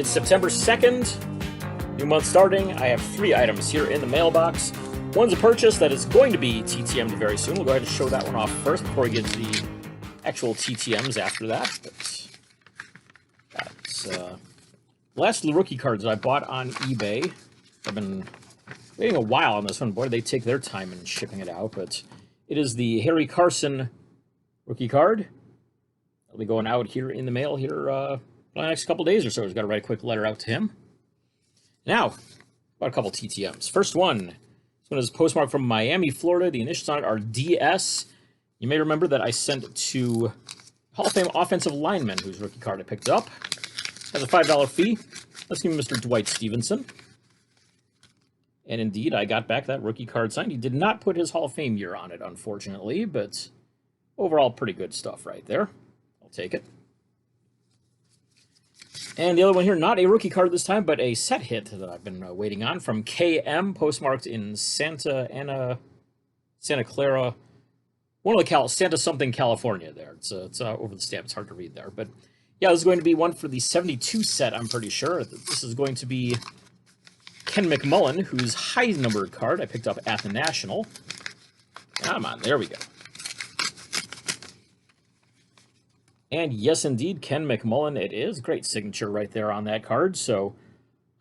It's September 2nd, new month starting. I have 3 items here in the mailbox. One's a purchase that is going to be TTM'd very soon. We'll go ahead and show that one off first before we get to the actual TTMs after that. But that's last of the rookie cards that I bought on eBay. I've been waiting a while on this one. Boy, they take their time in shipping it out. But it is the Harry Carson rookie card. It'll be going out here in the mail here for the next couple days or so. I've got to write a quick letter out to him. Now, about a couple TTMs. First one. This one is postmarked from Miami, Florida. The initials on it are DS. You may remember that I sent it to Hall of Fame offensive lineman, whose rookie card I picked up. Has a $5 fee. Let's give him Mr. Dwight Stevenson. And indeed, I got back that rookie card signed. He did not put his Hall of Fame year on it, unfortunately, but overall, pretty good stuff right there. I'll take it. And the other one here, not a rookie card this time, but a set hit that I've been waiting on from KM, postmarked in Santa Clara, one of the Santa something, California there. It's over the stamp. It's hard to read there. But yeah, this is going to be one for the 72 set, I'm pretty sure. This is going to be Ken McMullen, whose high-numbered card I picked up at the National. Come on, there we go. And yes, indeed, Ken McMullen it is. Great signature right there on that card. So,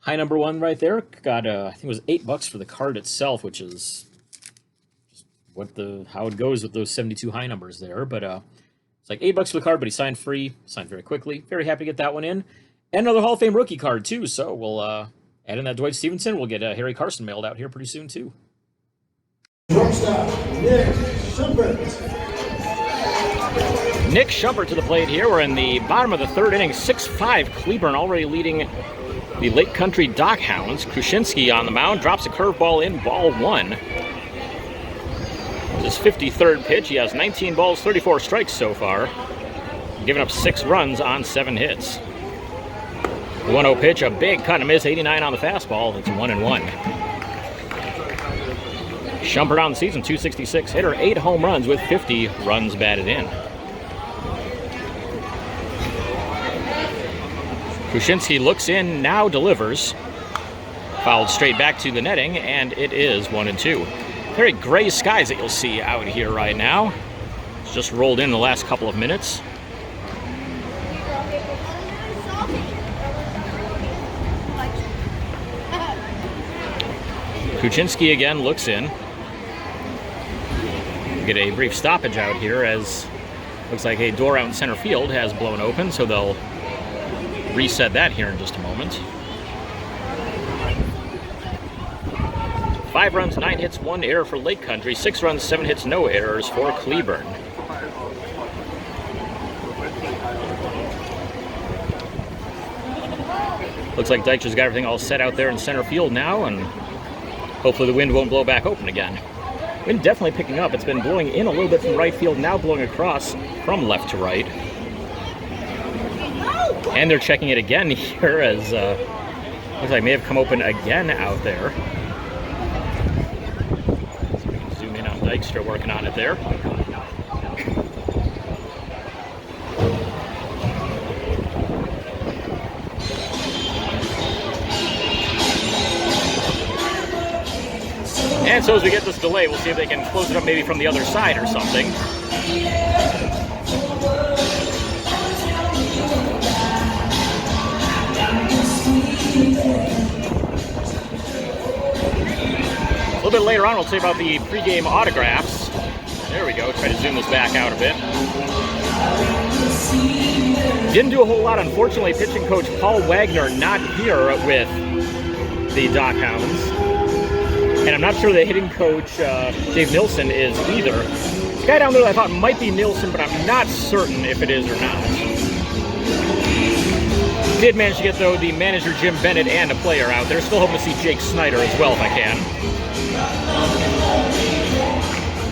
high number 1 right there. Got, I think it was $8 for the card itself, which is just how it goes with those 72 high numbers there. But it's like $8 for the card, but he signed free. Signed very quickly. Very happy to get that one in. And another Hall of Fame rookie card, too. So, we'll add in that Dwight Stevenson. We'll get Harry Carson mailed out here pretty soon, too. Nick Shumpert to the plate here. We're in the bottom of the 3rd inning. 6-5. Cleburne already leading the Lake Country Dock Hounds. Krushinski on the mound. Drops a curveball in ball 1. His 53rd pitch. He has 19 balls, 34 strikes so far. Giving up 6 runs on 7 hits. The 1-0 pitch. A big cut and a miss. 89 on the fastball. It's 1-1. Shumpert on the season. 266 hitter. 8 home runs with 50 runs batted in. Krushinski looks in, now delivers. Fouled straight back to the netting, and it is 1-2. Very gray skies that you'll see out here right now. It's just rolled in the last couple of minutes. Krushinski again looks in. Get a brief stoppage out here as looks like a door out in center field has blown open, so they'll reset that here in just a moment. 5 runs, 9 hits, 1 error for Lake Country. 6 runs, 7 hits, no errors for Cleburne. Looks like Deicher's got everything all set out there in center field now, and hopefully the wind won't blow back open again. Wind definitely picking up. It's been blowing in a little bit from right field, now blowing across from left to right. And they're checking it again here as looks like it may have come open again out there. Zoom in on Dykstra working on it there. And so as we get this delay, we'll see if they can close it up maybe from the other side or something. A little bit later on, we'll say about the pregame autographs. There we go. Try to zoom this back out a bit. Didn't do a whole lot, unfortunately. Pitching coach Paul Wagner not here with the Dock Hounds. And I'm not sure the hitting coach, Dave Nilsson, is either. This guy down there I thought might be Nilsson, but I'm not certain if it is or not. Did manage to get, though, the manager Jim Bennett and a player out there. Still hoping to see Jake Snyder as well if I can.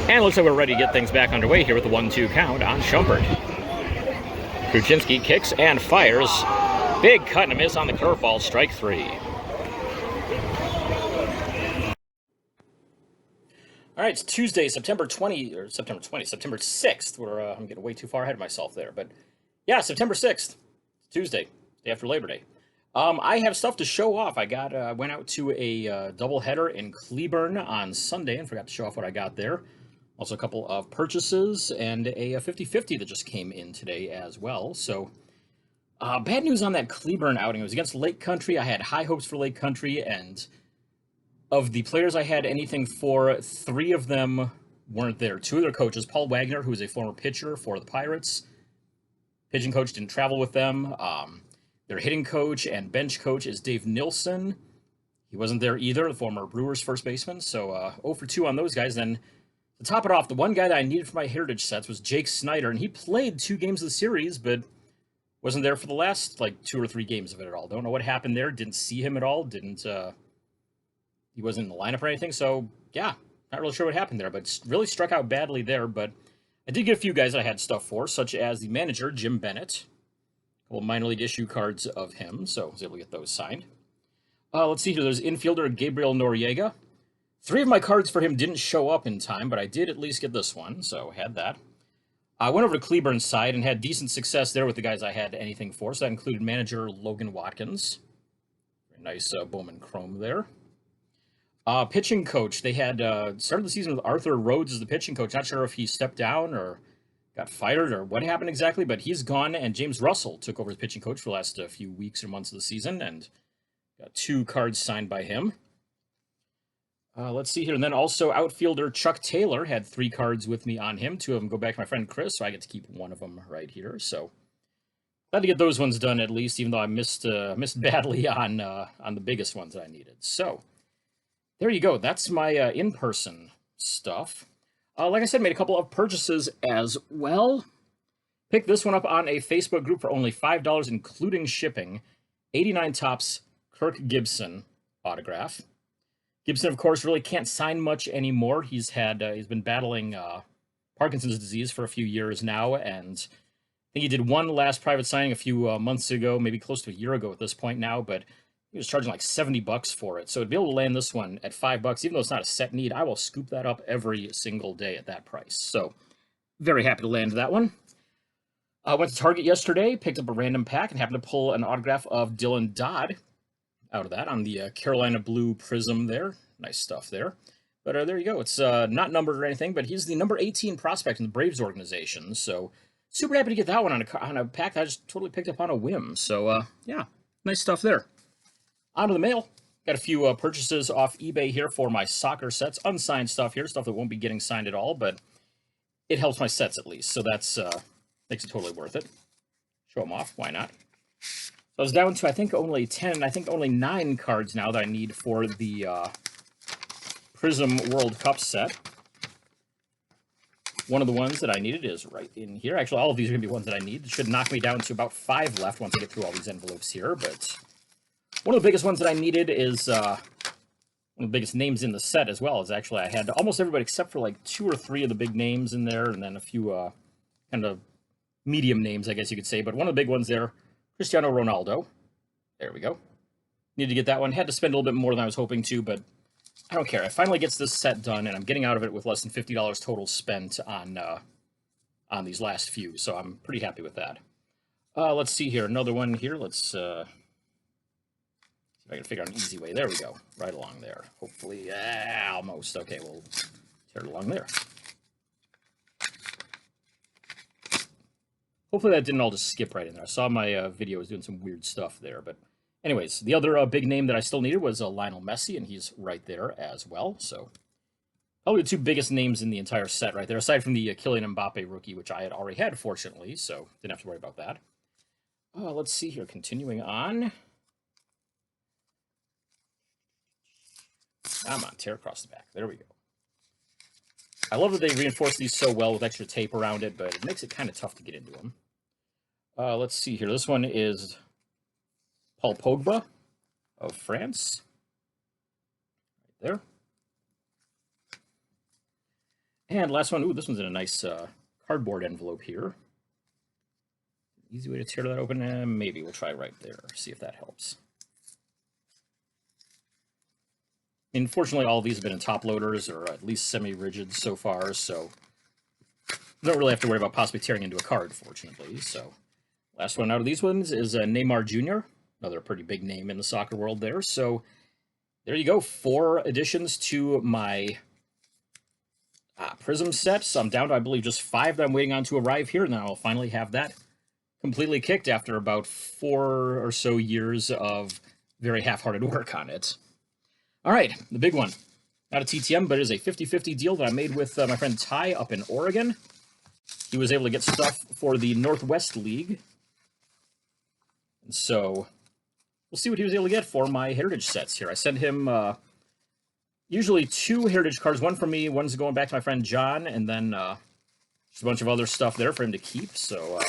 And it looks like we're ready to get things back underway here with the 1-2 count on Shumpert. Krushinski kicks and fires. Big cut and a miss on the curveball, strike 3. All right, it's Tuesday, September 6th. I'm getting way too far ahead of myself there. But yeah, September 6th, Tuesday, day after Labor Day. I have stuff to show off. I went out to a doubleheader in Cleburne on Sunday and forgot to show off what I got there. Also, a couple of purchases and a 50-50 that just came in today as well. So, bad news on that Cleburne outing. It was against Lake Country. I had high hopes for Lake Country, and of the players I had anything for, 3 of them weren't there. 2 of their coaches, Paul Wagner, who is a former pitcher for the Pirates, pitching coach, didn't travel with them. Their hitting coach and bench coach is Dave Nilsson. He wasn't there either, the former Brewers first baseman. So 0 for 2 on those guys. Then to top it off, the one guy that I needed for my Heritage sets was Jake Snyder, and he played 2 games of the series, but wasn't there for the last, 2 or 3 games of it at all. Don't know what happened there. Didn't see him at all. He wasn't in the lineup or anything. So, yeah, not really sure what happened there, but really struck out badly there. But I did get a few guys that I had stuff for, such as the manager, Jim Bennett. A couple minor league issue cards of him, so I was able to get those signed. Let's see here. There's infielder Gabriel Noriega. 3 of my cards for him didn't show up in time, but I did at least get this one, so had that. I went over to Cleburne's side and had decent success there with the guys I had anything for, so that included manager Logan Watkins. Very nice Bowman Chrome there. Pitching coach, they had started the season with Arthur Rhodes as the pitching coach. Not sure if he stepped down or got fired or what happened exactly, but he's gone, and James Russell took over as pitching coach for the last few weeks or months of the season, and got 2 cards signed by him. Let's see here. And then also outfielder Chuck Taylor had 3 cards with me on him. 2 of them go back to my friend Chris, so I get to keep 1 of them right here. So glad to get those ones done at least, even though I missed badly on the biggest ones that I needed. So there you go. That's my in-person stuff. Like I said, made a couple of purchases as well. Picked this one up on a Facebook group for only $5, including shipping. 89 Topps Kirk Gibson autograph. Gibson, of course, really can't sign much anymore. He's been battling Parkinson's disease for a few years now, and I think he did one last private signing a few months ago, maybe close to a year ago at this point now, but he was charging like $70 for it. So to be able to land this one at $5, even though it's not a set need, I will scoop that up every single day at that price. So very happy to land that one. I went to Target yesterday, picked up a random pack, and happened to pull an autograph of Dylan Dodd out of that on the Carolina Blue Prism there. Nice stuff there. But there you go. It's not numbered or anything, but he's the number 18 prospect in the Braves organization. So super happy to get that one on a pack that I just totally picked up on a whim. So yeah, nice stuff there. On to the mail. Got a few purchases off eBay here for my soccer sets. Unsigned stuff here, stuff that won't be getting signed at all, but it helps my sets at least. So that's makes it totally worth it. Show them off. Why not? So I was down to, I think, only 10, I think only 9 cards now that I need for the Prism World Cup set. One of the ones that I needed is right in here. Actually, all of these are going to be ones that I need. It should knock me down to about 5 left once I get through all these envelopes here, but one of the biggest ones that I needed is one of the biggest names in the set as well. Is actually I had almost everybody except for like 2 or 3 of the big names in there, and then a few kind of medium names, I guess you could say. But one of the big ones there, Cristiano Ronaldo. There we go. Needed to get that one. Had to spend a little bit more than I was hoping to, but I don't care. I finally gets this set done, and I'm getting out of it with less than $50 total spent on these last few. So I'm pretty happy with that. Let's see here. Another one here. Let's if I can figure out an easy way. There we go. Right along there. Hopefully, almost. Okay, we'll tear it along there. Hopefully that didn't all just skip right in there. I saw my video was doing some weird stuff there. But anyways, the other big name that I still needed was Lionel Messi, and he's right there as well. So probably the 2 biggest names in the entire set right there, aside from the Kylian Mbappe rookie, which I had already had, fortunately, so didn't have to worry about that. Let's see here. Continuing on. Come on, tear across the back. There we go. I love that they reinforce these so well with extra tape around it, but it makes it kind of tough to get into them. Let's see here. This one is Paul Pogba of France. Right there. And last one. Ooh, this one's in a nice cardboard envelope here. Easy way to tear that open. Maybe we'll try right there. See if that helps. Unfortunately, all of these have been in top loaders, or at least semi-rigid so far, so don't really have to worry about possibly tearing into a card, fortunately. So, last one out of these ones is Neymar Jr. Another pretty big name in the soccer world there. So there you go. 4 additions to my Prism set. So I'm down to, I believe, just 5 that I'm waiting on to arrive here. And then I'll finally have that completely kicked after about 4 or so years of very half-hearted work on it. All right, the big one. Not a TTM, but it is a 50-50 deal that I made with my friend Ty up in Oregon. He was able to get stuff for the Northwest League. And so we'll see what he was able to get for my Heritage sets here. I sent him usually 2 Heritage cards, one for me, one's going back to my friend John, and then just a bunch of other stuff there for him to keep. So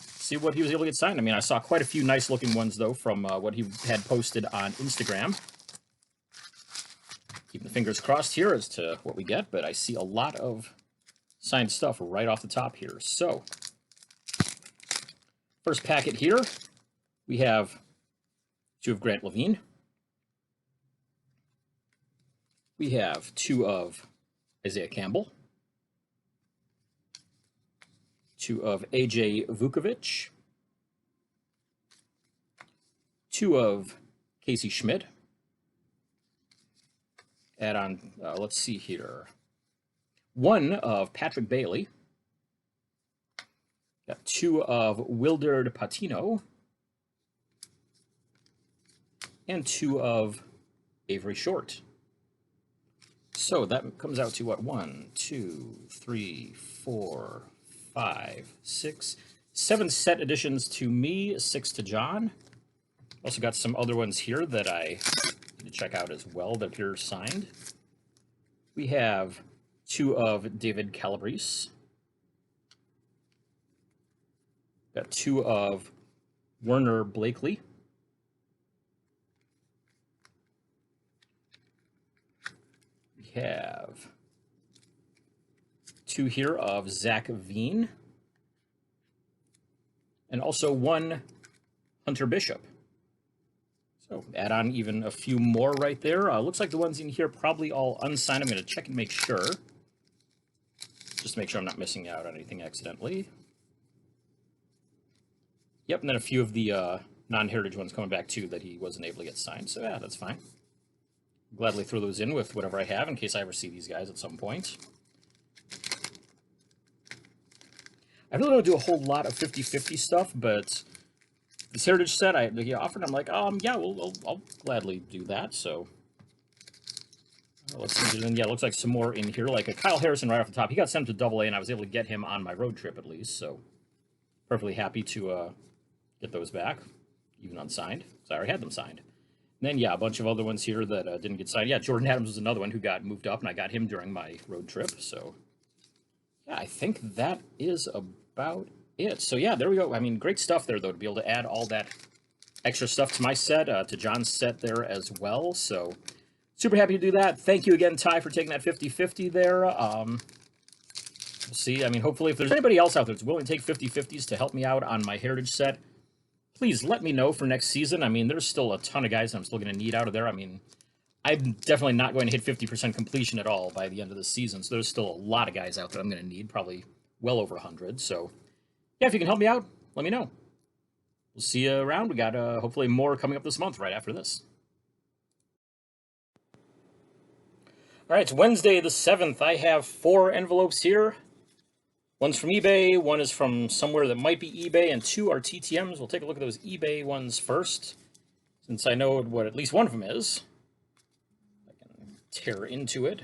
see what he was able to get signed. I mean, I saw quite a few nice-looking ones, though, from what he had posted on Instagram. Keeping the fingers crossed here as to what we get, but I see a lot of signed stuff right off the top here. So, first packet here, we have 2 of Grant Levine. We have 2 of Isaiah Campbell. 2 of AJ Vukovic. 2 of Casey Schmidt. Add on, let's see here. 1 of Patrick Bailey. Got 2 of Wilderd Patino. And 2 of Avery Short. So that comes out to what? 1, 2, 3, 4, 5, 6, 7 set additions to me, 6 to John. Also got some other ones here that I need to check out as well that appear signed. We have 2 of David Calabrese. Got 2 of Werner Blakely. We have 2 here of Zach Veen. And also 1 Hunter Bishop. So add on even a few more right there. Looks like the ones in here probably all unsigned. I'm going to check and make sure. Just to make sure I'm not missing out on anything accidentally. Yep, and then a few of the non-heritage ones coming back too that he wasn't able to get signed. So yeah, that's fine. Gladly throw those in with whatever I have in case I ever see these guys at some point. I really don't do a whole lot of 50-50 stuff, but this Heritage set, he offered, I'm like, yeah, I'll gladly do that, so. Let's see, and yeah, it looks like some more in here, like a Kyle Harrison right off the top. He got sent to AA, and I was able to get him on my road trip at least, so perfectly happy to get those back, even unsigned, so I already had them signed. And then, yeah, a bunch of other ones here that didn't get signed. Yeah, Jordan Adams was another one who got moved up, and I got him during my road trip, so. Yeah, I think that is about it. So yeah, there we go. I mean, great stuff there, though, to be able to add all that extra stuff to my set, to John's set there as well. So super happy to do that. Thank you again, Ty, for taking that 50-50 there. We'll see. I mean, hopefully, if there's anybody else out there that's willing to take 50-50s to help me out on my Heritage set, please let me know for next season. I mean, there's still a ton of guys I'm still going to need out of there. I mean, I'm definitely not going to hit 50% completion at all by the end of the season, so there's still a lot of guys out there I'm going to need, probably well over 100. So yeah, if you can help me out, let me know. We'll see you around. We got hopefully more coming up this month right after this. All right, it's Wednesday the 7th. I have 4 envelopes here. One's from eBay, one is from somewhere that might be eBay, and 2 are TTMs. We'll take a look at those eBay ones first, since I know what at least one of them is. I can tear into it.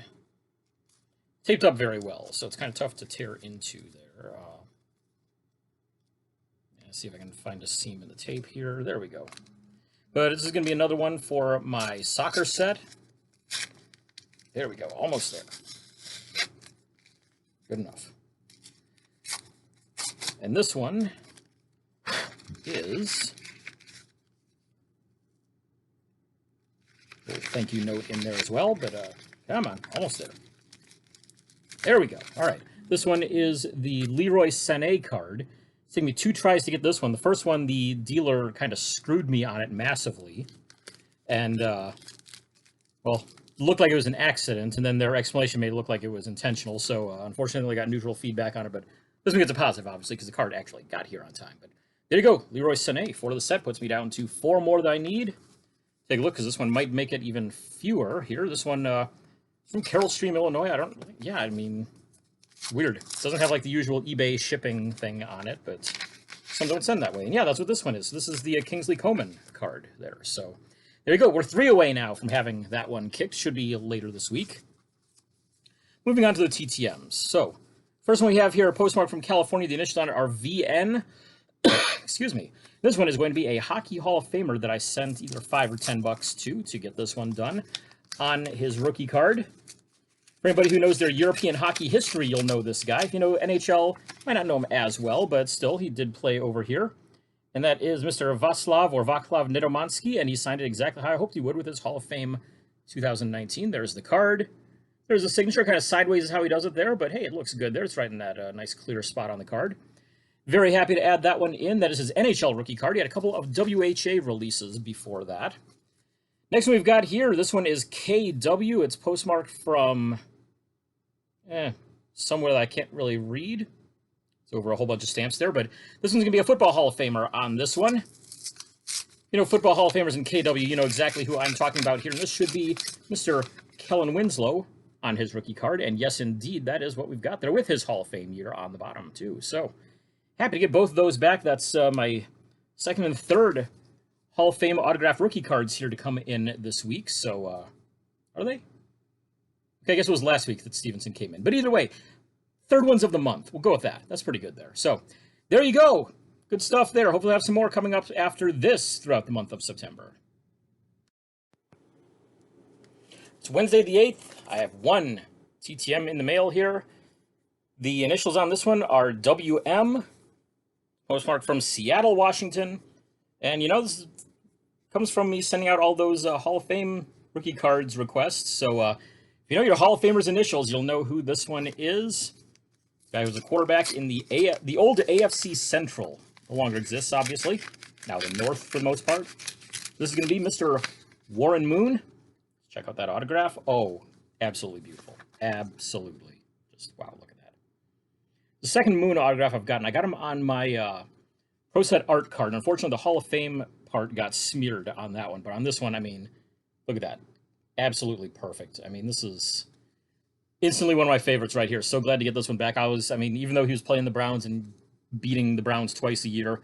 Taped up very well, so it's kind of tough to tear into there. See if I can find a seam in the tape here. There we go. But this is going to be another one for my soccer set. There we go. Almost there. Good enough. And this one is a thank you note in there as well, but come on, almost there. There we go. All right. This one is the Leroy Sene card. It's taken me 2 tries to get this one. The first one, the dealer kind of screwed me on it massively. And, well, looked like it was an accident, and then their explanation made it look like it was intentional. So, unfortunately, I got neutral feedback on it, but this one gets a positive, obviously, because the card actually got here on time. But There you go. Leroy Sene, 4 to the set, puts me down to 4 more than I need. Take a look, because this one might make it even fewer here. This one from Carroll Stream, Illinois. I mean, weird. It doesn't have like the usual eBay shipping thing on it, but some don't send that way. And yeah, that's what this one is. This is the Kingsley Coman card there. So there you go. We're 3 away now from having that one kicked. Should be later this week. Moving on to the TTMs. So first one we have here, a postmark from California. The initials on it are VN. Excuse me. This one is going to be a Hockey Hall of Famer that I sent either $5 or $10 to get this one done on his rookie card. For anybody who knows their European hockey history, you'll know this guy. If you know NHL, might not know him as well, but still, he did play over here. And that is Mr. Vaclav Nedomansky, and he signed it exactly how I hoped he would with his Hall of Fame 2019. There's the card. There's a signature, kind of sideways is how he does it there, but hey, it looks good there. It's right in that nice clear spot on the card. Very happy to add that one in. That is his NHL rookie card. He had a couple of WHA releases before that. Next one we've got here, this one is KW. It's postmarked from somewhere that I can't really read. It's over a whole bunch of stamps there, but this one's going to be a Football Hall of Famer on this one. You know, Football Hall of Famers in KW, you know exactly who I'm talking about here. And this should be Mr. Kellen Winslow on his rookie card. And yes, indeed, that is what we've got there with his Hall of Fame year on the bottom, too. So happy to get both of those back. That's my second and third Hall of Fame autograph rookie cards here to come in this week. So, are they? Okay, I guess it was last week that Stevenson came in. But either way, third ones of the month. We'll go with that. That's pretty good there. So, there you go. Good stuff there. Hopefully I have some more coming up after this throughout the month of September. It's Wednesday the 8th. I have one TTM in the mail here. The initials on this one are WM. Postmark from Seattle, Washington. And, you know, this comes from me sending out all those Hall of Fame rookie cards requests. So, if you know your Hall of Famers initials, you'll know who this one is. Guy who was a quarterback in the old AFC Central. No longer exists, obviously. Now the North, for the most part. This is going to be Mr. Warren Moon. Check out that autograph. Oh, absolutely beautiful. Absolutely. Just, wow, look at that. The second Moon autograph I've gotten, I got him on my Pro Set Art card. Unfortunately, the Hall of Fame part got smeared on that one. But on this one, I mean, look at that. Absolutely perfect. I mean, this is instantly one of my favorites right here. So glad to get this one back. I mean, even though he was playing the Browns and beating the Browns twice a year,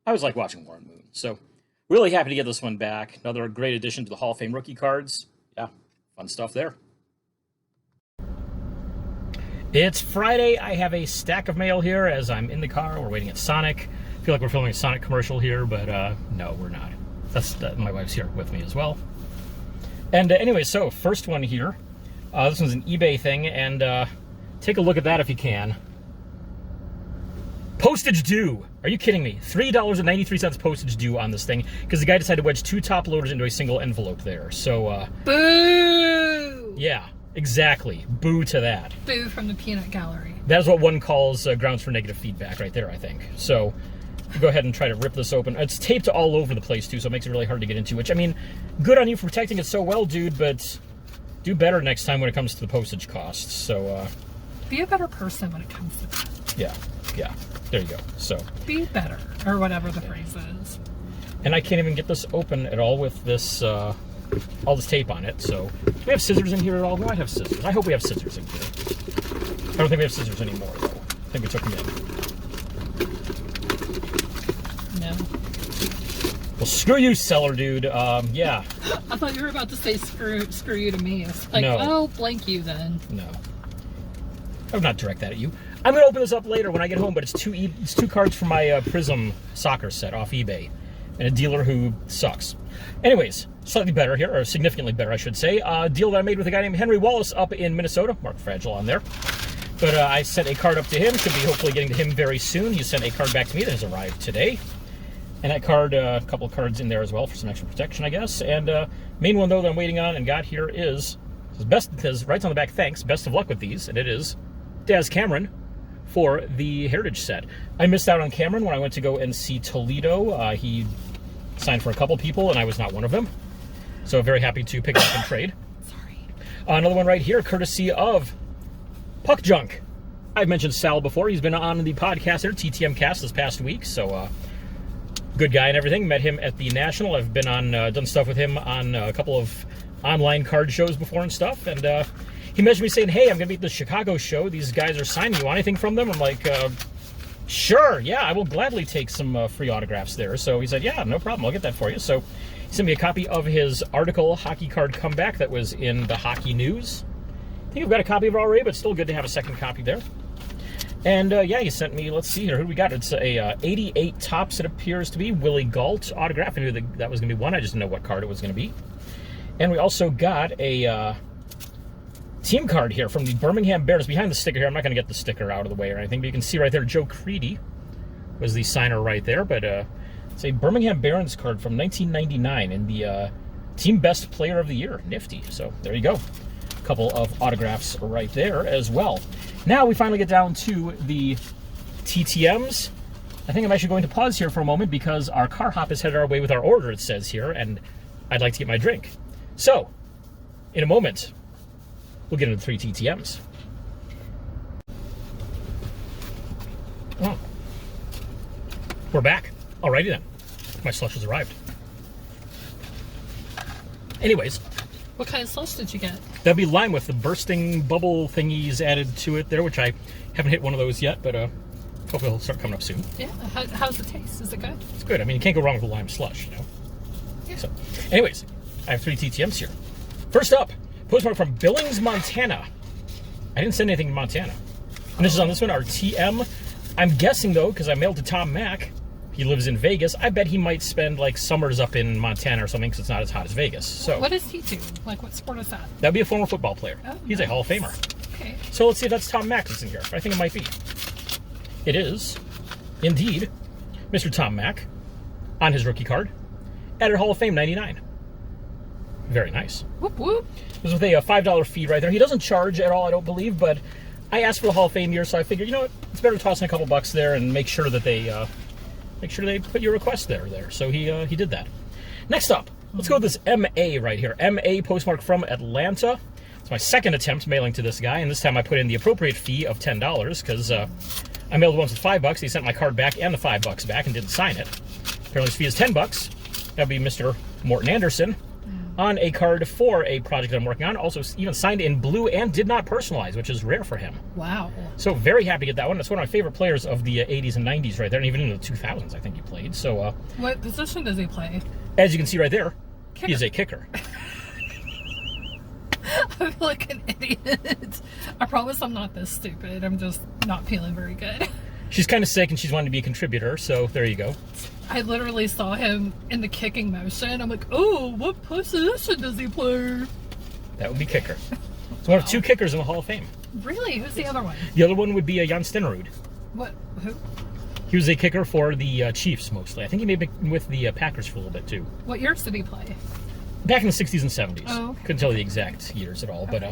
I was like watching Warren Moon. So really happy to get this one back. Another great addition to the Hall of Fame rookie cards. Yeah, fun stuff there. It's Friday. I have a stack of mail here as I'm in the car. We're waiting at Sonic. I feel like we're filming a Sonic commercial here, but no, we're not. My wife's here with me as well. And anyway, so first one here. This one's an eBay thing, and take a look at that if you can. Postage due. Are you kidding me? $3.93 postage due on this thing, because the guy decided to wedge 2 top loaders into a single envelope there. So, boo! Yeah, exactly. Boo to that. Boo from the peanut gallery. That is what one calls grounds for negative feedback right there, I think. So, go ahead and try to rip this open. It's taped all over the place, too, so it makes it really hard to get into, which, I mean, good on you for protecting it so well, dude, but do better next time when it comes to the postage costs. So, be a better person when it comes to that. Yeah. There you go. So be better, or whatever the phrase is. And I can't even get this open at all with this, all this tape on it. So do we have scissors in here at all? We might have scissors. I hope we have scissors in here. I don't think we have scissors anymore, though. I think we took them in. No. Well, screw you, seller dude. Yeah. I thought you were about to say screw you to me. It's like, no. Oh, blank you then. No. I would not direct that at you. I'm going to open this up later when I get home, but it's two cards from my Prism soccer set off eBay. And a dealer who sucks. Anyways, slightly better here, or significantly better, I should say. Deal that I made with a guy named Henry Wallace up in Minnesota. Mark Fragile on there. But I sent a card up to him. Should be hopefully getting to him very soon. He sent a card back to me that has arrived today. And that card, a couple of cards in there as well for some extra protection, I guess. And main one, though, that I'm waiting on and got here is, right on the back, thanks, best of luck with these. And it is Dez Cameron for the Heritage set. I missed out on Cameron when I went to go and see Toledo. He signed for a couple people, and I was not one of them. So very happy to pick up and trade. Sorry. Another one right here, courtesy of Puck Junk. I've mentioned Sal before. He's been on the podcast here, TTM Cast, this past week. So Good guy and everything. Met him at the National. I've been on, done stuff with him on a couple of online card shows before and stuff. And he messaged me saying, hey, I'm going to be at the Chicago show. These guys are signing. You want anything from them? I'm like, sure. Yeah, I will gladly take some free autographs there. So he said, yeah, no problem. I'll get that for you. So he sent me a copy of his article, Hockey Card Comeback, that was in the Hockey News. I think I've got a copy of it already, but still good to have a second copy there. And, yeah, he sent me, let's see here, who do we got? It's a 88 Topps, it appears to be, Willie Galt autograph. I knew that was going to be one. I just didn't know what card it was going to be. And we also got a team card here from the Birmingham Bears. Behind the sticker here, I'm not going to get the sticker out of the way or anything, but you can see right there, Joe Creedy was the signer right there. But it's a Birmingham Barons card from 1999 in the Team Best Player of the Year. Nifty. So there you go. A couple of autographs right there as well. Now we finally get down to the TTMs. I think I'm actually going to pause here for a moment because our car hop is headed our way with our order, it says here, and I'd like to get my drink. So, in a moment, we'll get into the 3 TTMs. Oh. We're back. Alrighty then. My slush has arrived. Anyways. What kind of slush did you get? That'd be lime with the bursting bubble thingies added to it there, which I haven't hit one of those yet, but hopefully it'll start coming up soon. Yeah. How's it taste? Is it good? It's good. I mean, you can't go wrong with a lime slush, you know? Yeah. So, anyways, I have 3 TTMs here. First up, postmark from Billings, Montana. I didn't send anything to Montana. And this is on this one, our TM. I'm guessing, though, because I mailed to Tom Mack. He lives in Vegas. I bet he might spend, like, summers up in Montana or something because it's not as hot as Vegas. So what does he do? Like, what sport is that? That'd be a former football player. Oh, He's a Hall of Famer. Okay. So let's see if that's Tom Mack that's in here. I think it might be. It is, indeed, Mr. Tom Mack on his rookie card. Added Hall of Fame 99. Very nice. Whoop, whoop. It was with a $5 fee right there. He doesn't charge at all, I don't believe, but I asked for the Hall of Fame year, so I figured, you know what, it's better to toss in a couple bucks there and make sure that they put your request there. So he did that. Next up, let's go with this MA right here. MA postmark from Atlanta. It's my second attempt mailing to this guy, and this time I put in the appropriate fee of $10 because I mailed once with $5. He sent my card back and the $5 back and didn't sign it. Apparently his fee is $10. That'd be Mr. Morton Anderson on a card for a project that I'm working on. Also even signed in blue and did not personalize, which is rare for him. Wow. So very happy to get that one. That's one of my favorite players of the 80s and 90s right there, and even in the 2000s I think he played. So what position does he play? as you can see right there, Kicker. he is a kicker. I feel like an idiot. I promise I'm not this stupid. I'm just not feeling very good. She's kind of sick and she's wanting to be a contributor, so there you go. I literally saw him in the kicking motion. I'm like, oh, what position does he play? That would be kicker. It's one of 2 kickers in the Hall of Fame. Really? Who's the other one? The other one would be Jan Stenerud. What? Who? He was a kicker for the Chiefs mostly. I think he may have been with the Packers for a little bit too. What years did he play? Back in the 60s and 70s. Oh, okay. Couldn't tell you the exact years at all, but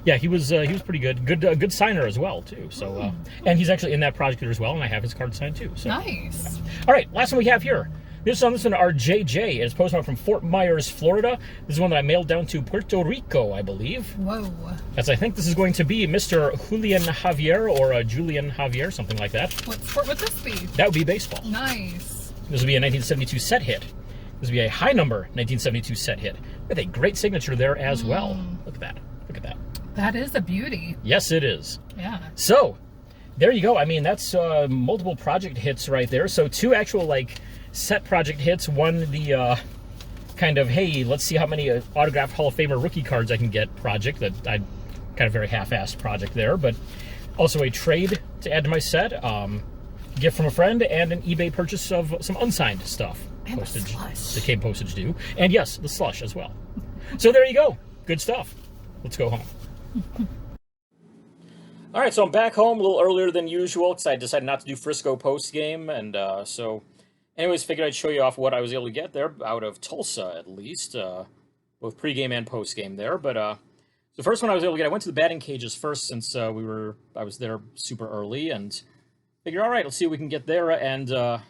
yeah, he was pretty good. Good signer as well too. So and he's actually in that project there as well, and I have his card signed too. So Nice. all right, last one we have here. This one, our JJ. It's postmark from Fort Myers, Florida. This is one that I mailed down to Puerto Rico, I believe. Whoa. As I think this is going to be Mr. Julian Javier or Julian Javier, something like that. What sport would this be? That would be baseball. Nice. This would be a 1972 set hit. This would be a high number 1972 set hit with a great signature there as well. Look at that. Look at that. That is a beauty. Yes, it is. Yeah. So, there you go. I mean, that's multiple project hits right there. So 2 actual, like, set project hits. One, the kind of, hey, let's see how many autographed Hall of Famer rookie cards I can get project. That I kind of very half-assed project there. But also a trade to add to my set. Gift from a friend and an eBay purchase of some unsigned stuff. And postage. the slush. The came postage due. And yes, the slush as well. So there you go. Good stuff. Let's go home. All right, so I'm back home a little earlier than usual because I decided not to do Frisco post-game. And so, anyways, figured I'd show you off what I was able to get there, out of Tulsa at least, both pregame and postgame there. But the first one I was able to get, I went to the batting cages first since I was there super early, and figured, all right, let's see what we can get there. And the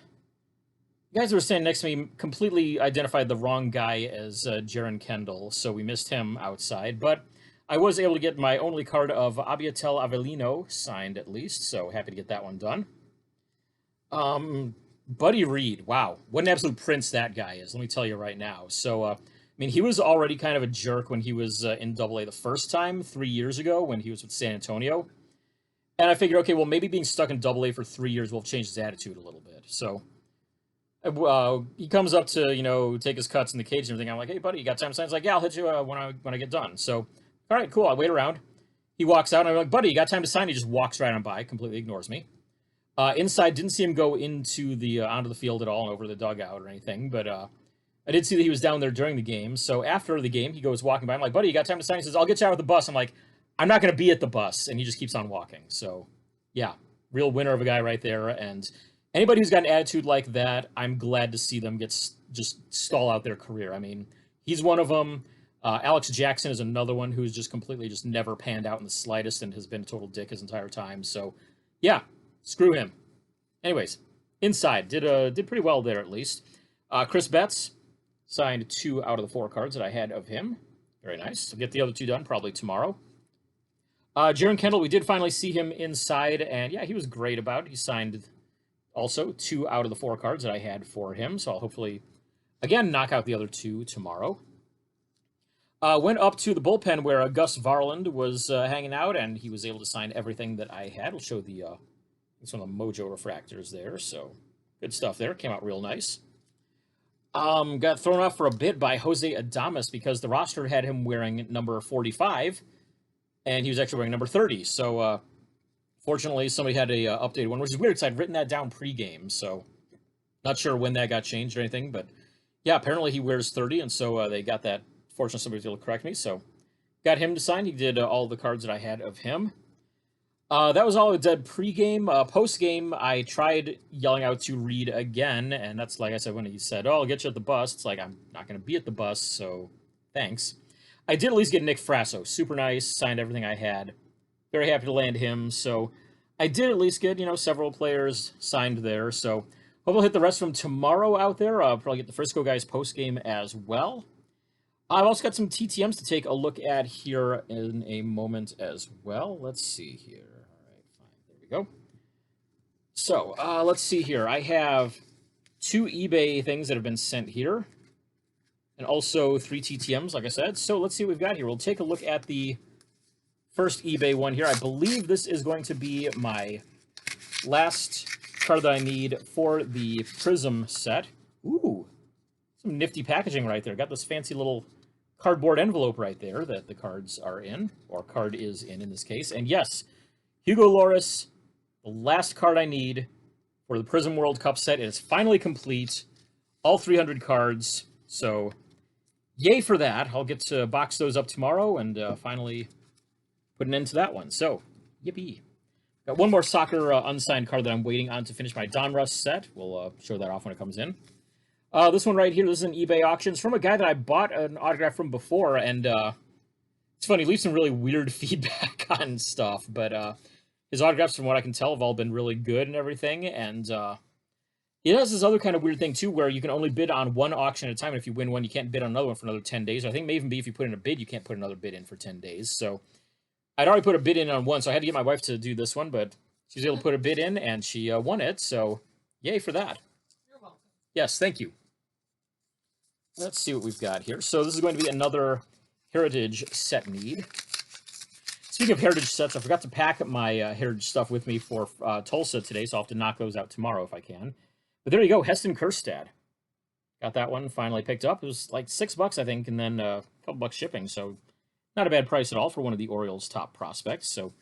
guys who were standing next to me completely identified the wrong guy as Jiren Kendall, so we missed him outside. But I was able to get my only card of Abiatel Avellino signed at least, so happy to get that one done. Buddy Reed, wow, what an absolute prince that guy is. Let me tell you right now. So, I mean, he was already kind of a jerk when he was in Double A the first time 3 years ago when he was with San Antonio, and I figured, okay, well, maybe being stuck in Double A for 3 years will change his attitude a little bit. So, he comes up to take his cuts in the cage and everything. I'm like, hey, buddy, you got time to sign? He's like, yeah, I'll hit you when I get done. So, all right, cool. I wait around. He walks out, and I'm like, buddy, you got time to sign? He just walks right on by, completely ignores me. Inside, didn't see him go into the onto the field at all and over the dugout or anything, but I did see that he was down there during the game. So after the game, he goes walking by. I'm like, buddy, you got time to sign? He says, I'll get you out with the bus. I'm like, I'm not going to be at the bus, and he just keeps on walking. So, yeah, real winner of a guy right there. And anybody who's got an attitude like that, I'm glad to see them just stall out their career. I mean, he's one of them. Alex Jackson is another one who's just completely just never panned out in the slightest and has been a total dick his entire time. So, yeah. Screw him. Anyways, inside did pretty well there at least. Chris Betts signed 2 out of the 4 cards that I had of him. Very nice. I'll get the other 2 done probably tomorrow. Jiren Kendall, we did finally see him inside, and yeah, he was great about it. He signed also 2 out of the 4 cards that I had for him, so I'll hopefully again knock out the other 2 tomorrow. Went up to the bullpen where Gus Varland was hanging out, and he was able to sign everything that I had. We'll show the some of the Mojo refractors there, so good stuff there. Came out real nice. Got thrown off for a bit by Jose Adamus because the roster had him wearing number 45, and he was actually wearing number 30. So, fortunately, somebody had a updated one, which is weird because I'd written that down pregame, so not sure when that got changed or anything, but yeah, apparently he wears 30, and so they got that. Fortunately, somebody was able to correct me, so got him to sign. He did all the cards that I had of him. That was all I did pregame. Postgame, I tried yelling out to Reed again, and that's like I said when he said, "Oh, I'll get you at the bus." It's like I'm not going to be at the bus, so thanks. I did at least get Nick Frasso, super nice, signed everything I had. Very happy to land him. So I did at least get several players signed there. So hope I'll hit the rest of them tomorrow out there. Probably get the Frisco guys postgame as well. I've also got some TTMs to take a look at here in a moment as well. Let's see here. Go. So, let's see here. I have 2 eBay things that have been sent here, and also 3 TTMs, like I said. So, let's see what we've got here. We'll take a look at the first eBay one here. I believe this is going to be my last card that I need for the Prism set. Ooh, some nifty packaging right there. Got this fancy little cardboard envelope right there that the cards are in, or card is in this case. And yes, Hugo Lloris, the last card I need for the Prism World Cup set. It is finally complete. All 300 cards. So, yay for that. I'll get to box those up tomorrow and finally put an end to that one. So, yippee. Got one more soccer unsigned card that I'm waiting on to finish my Donruss set. We'll show that off when it comes in. This one right here, this is an eBay auction. It's from a guy that I bought an autograph from before, and it's funny, he leaves some really weird feedback on stuff, but his autographs, from what I can tell, have all been really good and everything, and it has this other kind of weird thing, too, where you can only bid on one auction at a time, and if you win one, you can't bid on another one for another 10 days. I think it may even be if you put in a bid, you can't put another bid in for 10 days, so I'd already put a bid in on one, so I had to get my wife to do this one, but she was able to put a bid in, and she won it, so yay for that. You're welcome. Yes, thank you. Let's see what we've got here. So this is going to be another Heritage set need. Speaking of Heritage sets, I forgot to pack my Heritage stuff with me for Tulsa today, so I'll have to knock those out tomorrow if I can. But there you go, Heston Kjerstad. Got that one finally picked up. It was like $6, I think, and then a couple bucks shipping, so not a bad price at all for one of the Orioles' top prospects. So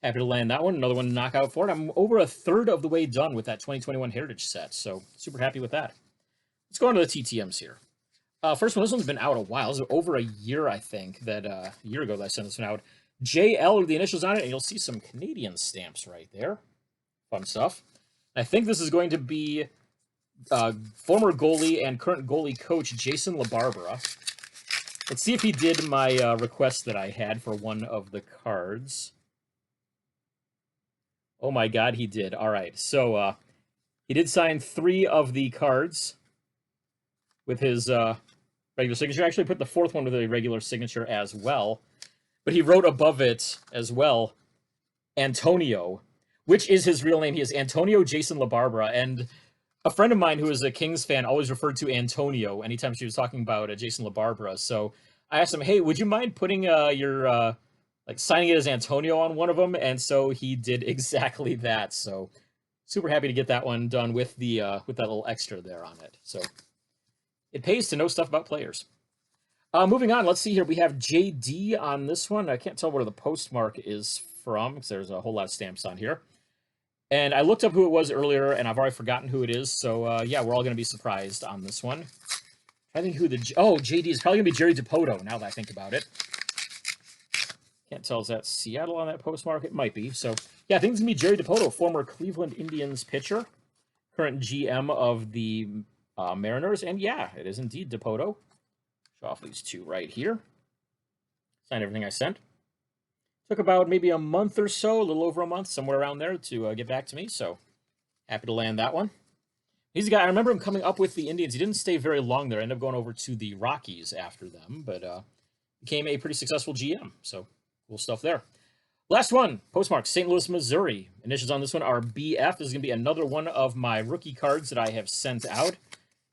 happy to land that one. Another one to knock out for it. I'm over a third of the way done with that 2021 Heritage set, so super happy with that. Let's go on to the TTMs here. First one, this one's been out a while. This is over a year, I think, that a year ago that I sent this one out. JL with the initials on it, and you'll see some Canadian stamps right there. Fun stuff. I think this is going to be former goalie and current goalie coach Jason Labarbera. Let's see if he did my request that I had for one of the cards. Oh my god, he did. All right, so he did sign 3 of the cards with his regular signature. I actually put the 4th one with a regular signature as well. But he wrote above it as well, Antonio, which is his real name. He is Antonio Jason Labarbera. And A friend of mine who is a Kings fan always referred to Antonio anytime she was talking about Jason Labarbera. So I asked him, "Hey, would you mind putting your like signing it as Antonio on one of them?" And so he did exactly that. So super happy to get that one done with the with that little extra there on it. So it pays to know stuff about players. Moving on, let's see here. We have JD on this one. I can't tell where the postmark is from because there's a whole lot of stamps on here. And I looked up who it was earlier, and I've already forgotten who it is. So yeah, we're all going to be surprised on this one. I think who the JD is probably going to be Jerry DiPoto. Now that I think about it, can't tell. Is that Seattle on that postmark? It might be. So yeah, I think it's going to be Jerry DiPoto, former Cleveland Indians pitcher, current GM of the Mariners, and yeah, it is indeed DiPoto. Show off these two right here. Sign everything I sent. Took about maybe a month or so, a little over a month, somewhere around there to get back to me. So happy to land that one. He's a guy, I remember him coming up with the Indians. He didn't stay very long there. Ended up going over to the Rockies after them, but became a pretty successful GM. So cool stuff there. Last one, postmark, St. Louis, Missouri. Initials on this one are BF. This is going to be another one of my rookie cards that I have sent out.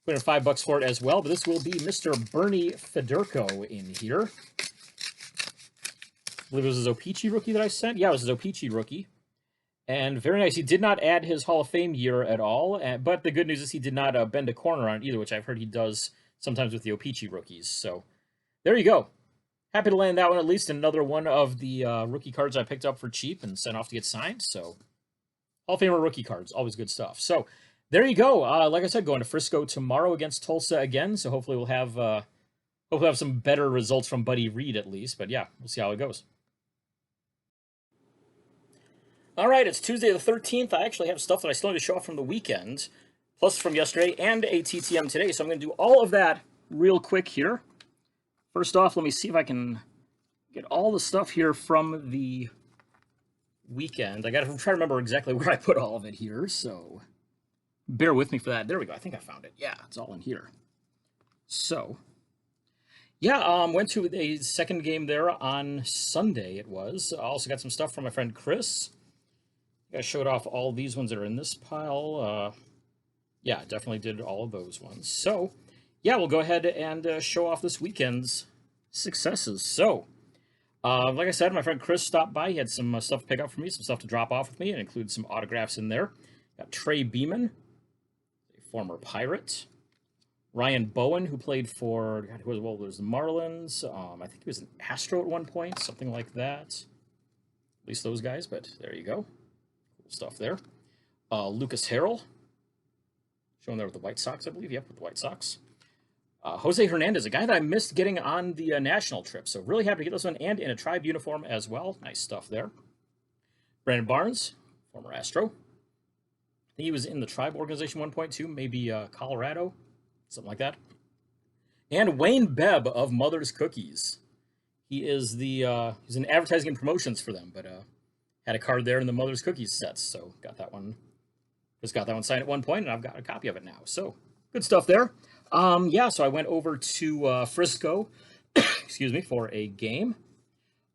Put in $5 for it as well, but this will be Mr. Bernie Federco in here. I believe it was his O-Pee-Chee rookie that I sent. Yeah, it was his O-Pee-Chee rookie. And very nice. He did not add his Hall of Fame year at all, but the good news is he did not bend a corner on it either, which I've heard he does sometimes with the O-Pee-Chee rookies. So there you go. Happy to land that one, at least another one of the rookie cards I picked up for cheap and sent off to get signed. So Hall of Famer rookie cards, always good stuff. So there you go. Like I said, going to Frisco tomorrow against Tulsa again. So hopefully we'll have some better results from Buddy Reed at least. But yeah, we'll see how it goes. All right, it's Tuesday the 13th. I actually have stuff that I still need to show off from the weekend, plus from yesterday, and a TTM today. So I'm going to do all of that real quick here. First off, let me see if I can get all the stuff here from the weekend. I got to try to remember exactly where I put all of it here, so bear with me for that. There we go. I think I found it. Yeah, it's all in here. So, yeah, went to a second game there on Sunday, it was. I also got some stuff from my friend Chris. I showed off all these ones that are in this pile. Yeah, definitely did all of those ones. So, yeah, we'll go ahead and show off this weekend's successes. So, like I said, my friend Chris stopped by. He had some stuff to pick up for me, some stuff to drop off with me, and include some autographs in there. Got Trey Beeman, a former Pirate. Ryan Bowen, who played for, God, who was, well, there's the Marlins. I think he was an Astro at one point, something like that. At least those guys, but there you go. Stuff there. Lucas Harrell, shown there with the White Sox, I believe. Yep, with the White Sox. Jose Hernandez, a guy that I missed getting on the national trip. So really happy to get this one, and in a Tribe uniform as well. Nice stuff there. Brandon Barnes, former Astro. I think he was in the Tribe organization 1.2, maybe Colorado, something like that. And Wayne Bebb of Mother's Cookies. He is he's in advertising and promotions for them, but had a card there in the Mother's Cookies sets, so got that one. Just got that one signed at one point, and I've got a copy of it now. So good stuff there. Yeah, so I went over to Frisco, excuse me, for a game.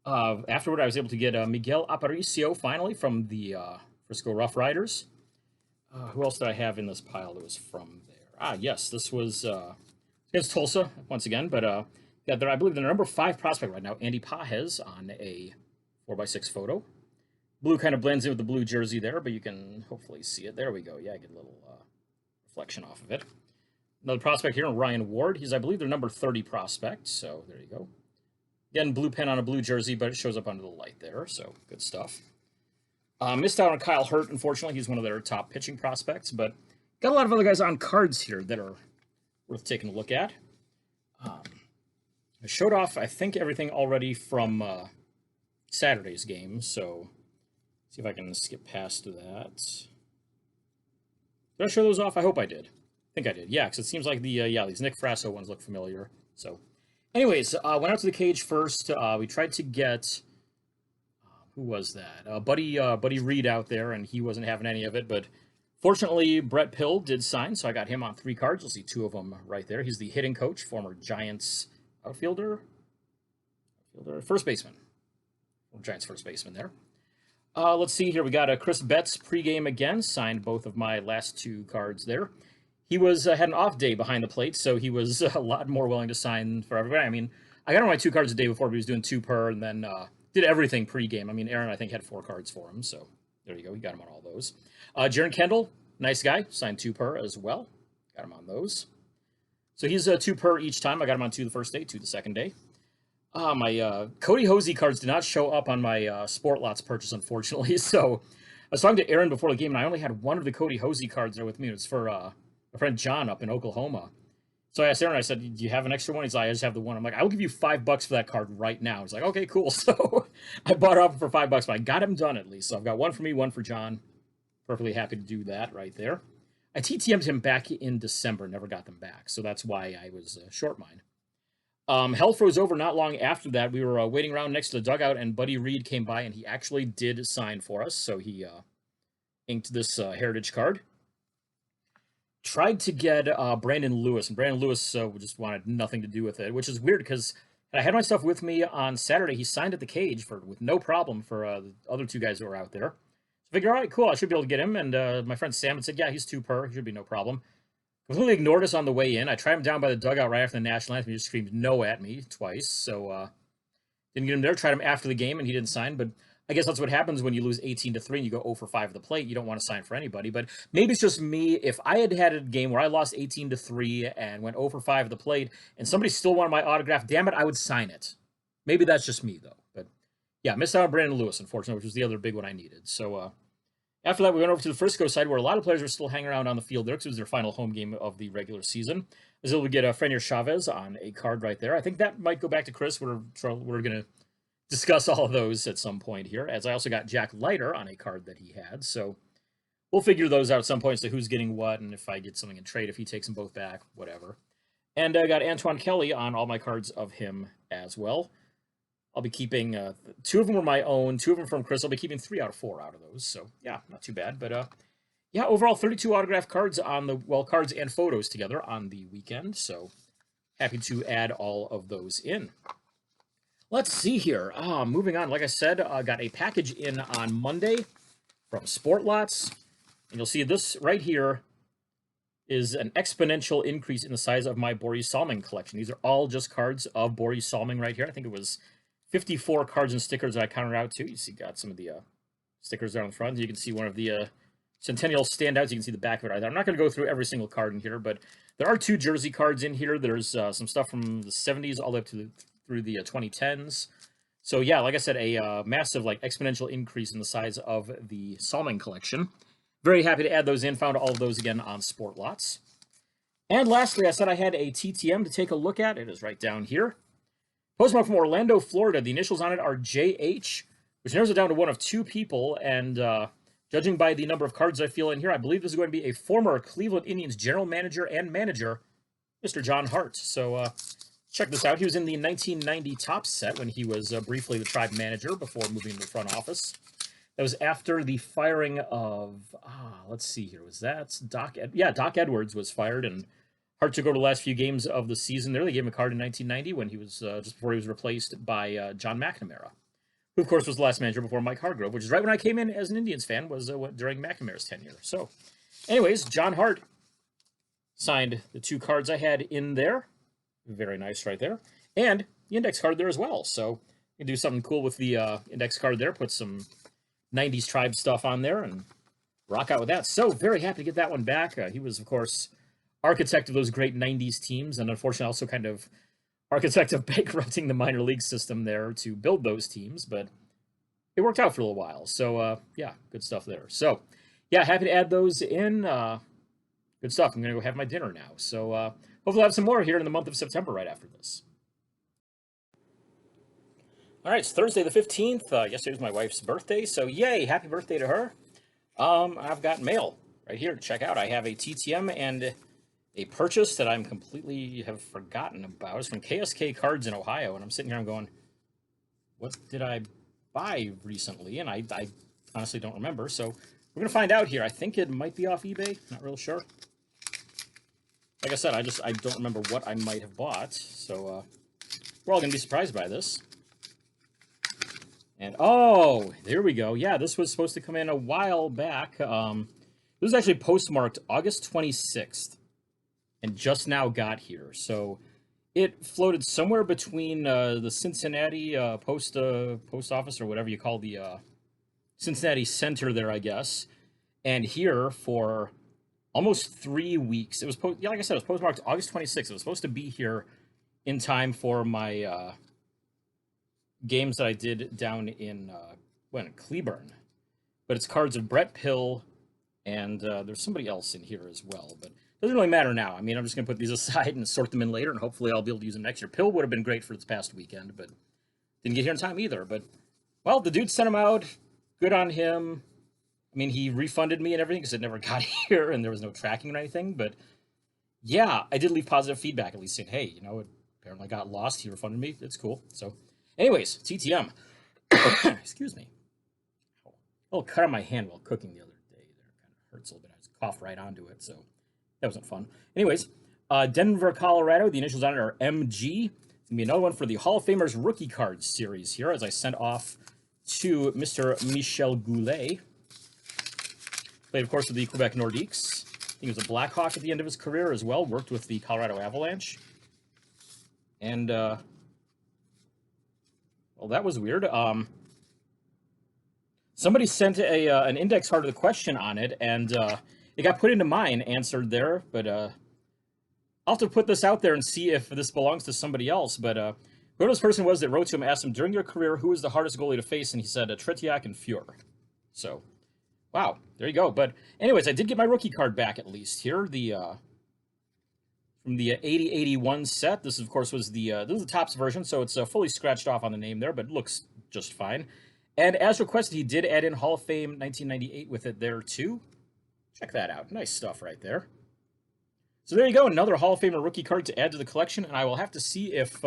Afterward, I was able to get Miguel Aparicio finally from the Frisco Rough Riders. Who else did I have in this pile that was from there? Yes, this was against Tulsa once again, but yeah, I believe the number 5 prospect right now, Andy Pajes, on a 4x6 photo. Blue kind of blends in with the blue jersey there, but you can hopefully see it. There we go. Yeah, I get a little reflection off of it. Another prospect here, Ryan Ward. He's, I believe, their number 30 prospect, so there you go. Again, blue pen on a blue jersey, but it shows up under the light there, so good stuff. Missed out on Kyle Hurt, unfortunately. He's one of their top pitching prospects, but got a lot of other guys on cards here that are worth taking a look at. I showed off, I think, everything already from Saturday's game, so see if I can skip past that. Did I show those off? I hope I did. I think I did. Yeah, because it seems like these Nick Frasso ones look familiar. So, anyways, went out to the cage first. We tried to get who was that? Buddy Reed out there, and he wasn't having any of it. But fortunately, Brett Pill did sign, so I got him on 3 cards. You'll see 2 of them right there. He's the hitting coach, former Giants first baseman, Giants first baseman there. Let's see here. We got a Chris Betts pregame again. Signed both of my last 2 cards there. He was had an off day behind the plate, so he was a lot more willing to sign for everybody. I mean, I got him my 2 cards a day before, but he was doing 2 per, and then did everything pregame. I mean, Aaron, I think, had 4 cards for him, so there you go. He got him on all those. Jiren Kendall, nice guy, signed 2 per as well. Got him on those. So he's 2 per each time. I got him on 2 the first day, 2 the second day. My Cody Hosey cards did not show up on my Sport Lots purchase, unfortunately. So I was talking to Aaron before the game, and I only had one of the Cody Hosey cards there with me. It's for my friend John up in Oklahoma. So I asked Aaron, I said, do you have an extra one? He's like, I just have the one. I'm like, I'll give you $5 for that card right now. He's like, okay, cool. So I bought it off for $5, but I got him done at least. So I've got one for me, one for John. Perfectly happy to do that right there. I TTM'd him back in December, never got them back. So that's why I was short mine. Hell froze over not long after that. We were waiting around next to the dugout, and Buddy Reed came by, and he actually did sign for us. So he inked this Heritage card. Tried to get Brandon Lewis, and Brandon Lewis just wanted nothing to do with it, which is weird because I had my stuff with me on Saturday. He signed at the cage with no problem for the other 2 guys who were out there. So I figured, all right, cool, I should be able to get him. And my friend Sam had said, yeah, he's 2 per, he should be no problem. Completely ignored us on the way in. I tried him down by the dugout right after the national anthem. He just screamed no at me twice. So didn't get him there. Tried him after the game, and he didn't sign. But I guess that's what happens when you lose 18-3 and you go 0 for 5 at the plate. You don't want to sign for anybody. But maybe it's just me. If I had had a game where I lost 18-3 and went 0 for 5 at the plate, and somebody still wanted my autograph, damn it, I would sign it. Maybe that's just me, though. But yeah, missed out on Brandon Lewis, unfortunately, which was the other big one I needed. So after that, we went over to the Frisco side, where a lot of players were still hanging around on the field there because it was their final home game of the regular season. I was able to get Frenier Chavez on a card right there. I think that might go back to Chris. We're going to discuss all of those at some point here, as I also got Jack Leiter on a card that he had. So we'll figure those out at some point, so who's getting what, and if I get something in trade, if he takes them both back, whatever. And I got Antoine Kelly on all my cards of him as well. I'll be keeping 2 of them were my own, 2 of them from Chris. I'll be keeping 3 out of 4 out of those. So yeah, not too bad. But yeah, overall 32 autographed cards on the cards and photos together on the weekend. So happy to add all of those in. Let's see here. Moving on. Like I said, I got a package in on Monday from Sport Lots, and you'll see this right here is an exponential increase in the size of my Boris Salming collection. These are all just cards of Boris Salming right here. I think it was 54 cards and stickers that I counted out too. You see, got some of the stickers there on the front. You can see one of the Centennial standouts. You can see the back of it. I'm not going to go through every single card in here, but there are 2 jersey cards in here. There's some stuff from the 70s all the way up to through the 2010s. So yeah, like I said, a massive exponential increase in the size of the Salming collection. Very happy to add those in. Found all of those again on Sport Lots. And lastly, I said I had a TTM to take a look at. It is right down here. Postmark from Orlando, Florida. The initials on it are JH, which narrows it down to one of 2 people. And judging by the number of cards I feel in here, I believe this is going to be a former Cleveland Indians general manager and manager, Mr. John Hart. So check this out. He was in the 1990 Topps set when he was briefly the Tribe manager before moving to the front office. That was after the firing of, let's see here. Was that Doc? Yeah, Doc Edwards was fired, and Hart took over the last few games of the season there. They gave him a card in 1990 when he was, just before he was replaced by John McNamara, who, of course, was the last manager before Mike Hargrove, which is right when I came in as an Indians fan, was during McNamara's tenure. So, anyways, John Hart signed the 2 cards I had in there. Very nice right there. And the index card there as well. So, you can do something cool with the index card there, put some 90s Tribe stuff on there, and rock out with that. So, very happy to get that one back. He was, of course, architect of those great 90s teams, and unfortunately also kind of architect of bankrupting the minor league system there to build those teams, but it worked out for a little while. So, yeah, good stuff there. So, yeah, happy to add those in. Good stuff. I'm going to go have my dinner now. So, hopefully I'll have some more here in the month of September right after this. All right, it's Thursday the 15th. Yesterday was my wife's birthday, so yay, happy birthday to her. I've got mail right here to check out. I have a TTM and a purchase that I'm completely have forgotten about. It's from KSK Cards in Ohio, and I'm sitting here, I'm going, what did I buy recently? And I honestly don't remember, so we're going to find out here. I think it might be off eBay, not real sure. Like I said, I don't remember what I might have bought, so we're all going to be surprised by this. And, oh, there we go. Yeah, this was supposed to come in a while back. This was actually postmarked August 26th and just now got here. So it floated somewhere between the Cincinnati post office, or whatever you call the Cincinnati Center there, I guess, and here for almost 3 weeks. It was, yeah, like I said, it was postmarked August 26th. It was supposed to be here in time for my games that I did down in Cleburne. But it's cards of Brett Pill, and there's somebody else in here as well. But it doesn't really matter now. I mean, I'm just going to put these aside and sort them in later, and hopefully I'll be able to use them next year. Pill would have been great for this past weekend, but didn't get here in time either. But, well, the dude sent them out. Good on him. I mean, he refunded me and everything because it never got here and there was no tracking or anything. But, yeah, I did leave positive feedback, at least saying, hey, you know, it apparently got lost. He refunded me. It's cool. So, anyways, TTM. Excuse me. A little cut on my hand while cooking the other day there. Kind of hurts a little bit. I just coughed right onto it, so that wasn't fun. Anyways, Denver, Colorado. The initials on it are MG. It's going to be another one for the Hall of Famers Rookie Cards series here, as I send off to Mr. Michel Goulet. Played, of course, with the Quebec Nordiques. I think he was a Blackhawk at the end of his career as well. Worked with the Colorado Avalanche. And, well, that was weird. Somebody sent an index card with a question on it, and it got put into mine, answered there. But I'll have to put this out there and see if this belongs to somebody else. But whoever this person was that wrote to him asked him, during your career, who was the hardest goalie to face? And he said, Tretiak and Fuhr. So, wow, there you go. But anyways, I did get my rookie card back at least here. The from the 80-81 set. This, of course, was the this is the Topps version, so it's fully scratched off on the name there, but it looks just fine. And as requested, he did add in Hall of Fame 1998 with it there, too. Check that out. Nice stuff right there. So there you go, another Hall of Famer rookie card to add to the collection, and I will have to see if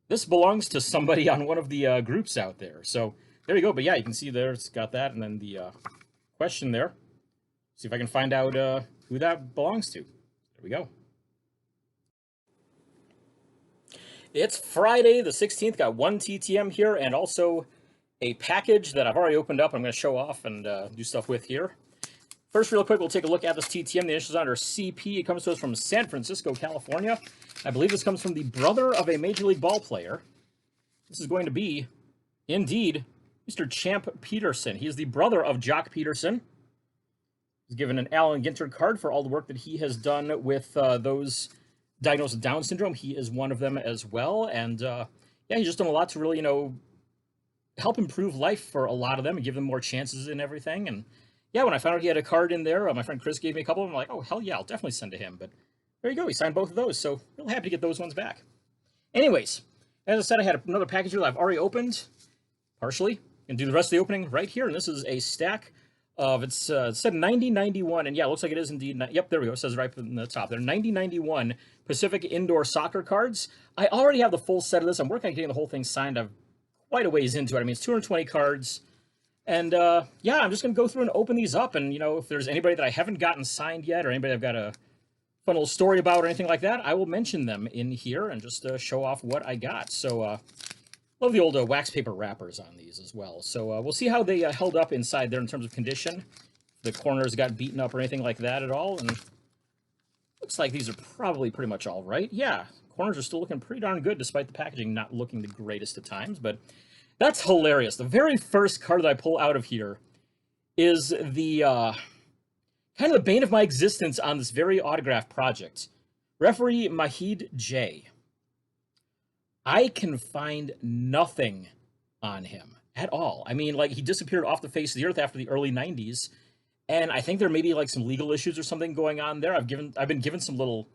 this belongs to somebody on one of the groups out there. So there you go. But yeah, you can see there it's got that, and then the question there. See if I can find out who that belongs to. There we go. It's Friday the 16th. Got one TTM here, and also a package that I've already opened up. I'm going to show off and do stuff with here. First, real quick, we'll take a look at this TTM. The initials on it are CP. It comes to us from San Francisco, California. I believe this comes from the brother of a Major League ball player. This is going to be, indeed, Mr. Champ Peterson. He is the brother of Jock Peterson. He's given an Allen Ginter card for all the work that he has done with those diagnosed with Down syndrome. He is one of them as well. And, yeah, he's just done a lot to really, you know, help improve life for a lot of them and give them more chances and everything. And, yeah, when I found out he had a card in there, my friend Chris gave me a couple of them. I'm like, oh, hell yeah, I'll definitely send to him. But there you go. He signed both of those. So real happy to get those ones back. Anyways, as I said, I had another package here that I've already opened, partially, and do the rest of the opening right here. And this is a stack of, it said 90-91. And yeah, it looks like it is indeed. Yep, there we go. It says right in the top there. 90-91 Pacific Indoor Soccer cards. I already have the full set of this. I'm working on getting the whole thing signed. I'm quite a ways into it. I mean, it's 220 cards. And, yeah, I'm just going to go through and open these up. And, you know, if there's anybody that I haven't gotten signed yet or anybody I've got a fun little story about or anything like that, I will mention them in here and just show off what I got. So, love the old wax paper wrappers on these as well. So, we'll see how they held up inside there in terms of condition. The corners got beaten up or anything like that at all. And looks like these are probably pretty much all right. Yeah, corners are still looking pretty darn good despite the packaging not looking the greatest at times. But that's hilarious. The very first card that I pull out of here is the kind of the bane of my existence on this very autograph project. Referee Mahid J. I can find nothing on him at all. I mean, like, he disappeared off the face of the earth after the early 90s, and I think there may be like some legal issues or something going on there. I've been given some little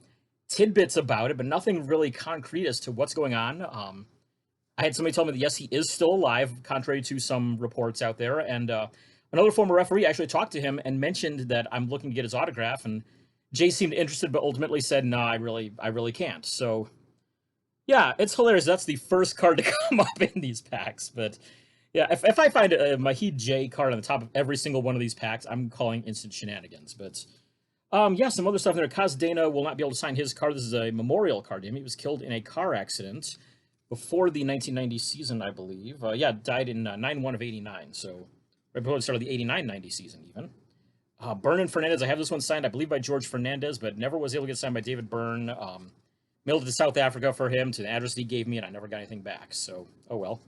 tidbits about it, but nothing really concrete as to what's going on. I had somebody tell me that, yes, he is still alive, contrary to some reports out there. And another former referee actually talked to him and mentioned that I'm looking to get his autograph. And Jay seemed interested, but ultimately said, no, I really can't. So, yeah, it's hilarious. That's the first card to come up in these packs. But, yeah, if I find a Mahid J card on the top of every single one of these packs, I'm calling instant shenanigans. But, yeah, some other stuff there. Kaz Dana will not be able to sign his card. This is a memorial card to him. He was killed in a car accident before the 1990 season, I believe. Yeah, died in 9/1 of '89, so right before the start of the '89-90 season, even. Vernon Fernandez, I have this one signed, I believe, by George Fernandez, but never was able to get signed by David Byrne. Mailed it to South Africa for him to the address he gave me, and I never got anything back, so oh well.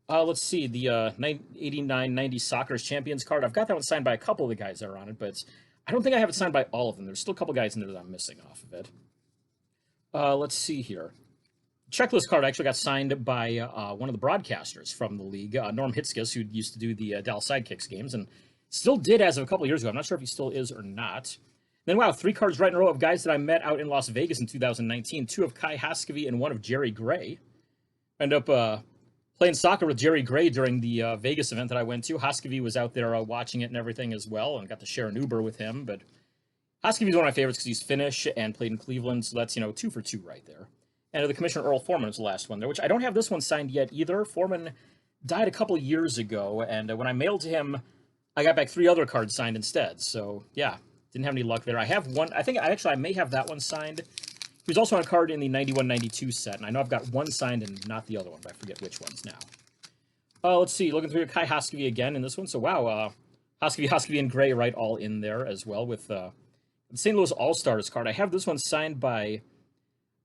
Let's see, the 89-90 Soccer's Champions card. I've got that one signed by a couple of the guys that are on it, but I don't think I have it signed by all of them. There's still a couple guys in there that I'm missing off of it. Let's see here. Checklist card actually got signed by one of the broadcasters from the league, Norm Hitzkes, who used to do the Dallas Sidekicks games, and still did as of a couple of years ago. I'm not sure if he still is or not. Then, wow, 3 cards right in a row of guys that I met out in Las Vegas in 2019. 2 of Kai Haskevy and 1 of Jerry Gray. End up playing soccer with Jerry Gray during the Vegas event that I went to. Haskevy was out there watching it and everything as well, and got to share an Uber with him. But Haskevy's one of my favorites because he's Finnish and played in Cleveland, so that's, 2 for 2 right there. And the Commissioner Earl Foreman was the last one there, which I don't have this one signed yet either. Foreman died a couple years ago, and when I mailed to him, I got back 3 other cards signed instead. So, yeah, didn't have any luck there. I have one. I think I may have that one signed. He was also on a card in the 91-92 set, and I know I've got one signed and not the other one, but I forget which ones now. Let's see. Looking through Kai Haskevy again in this one. So, wow, Haskevy, and Gray right all in there as well with the St. Louis All-Stars card. I have this one signed by,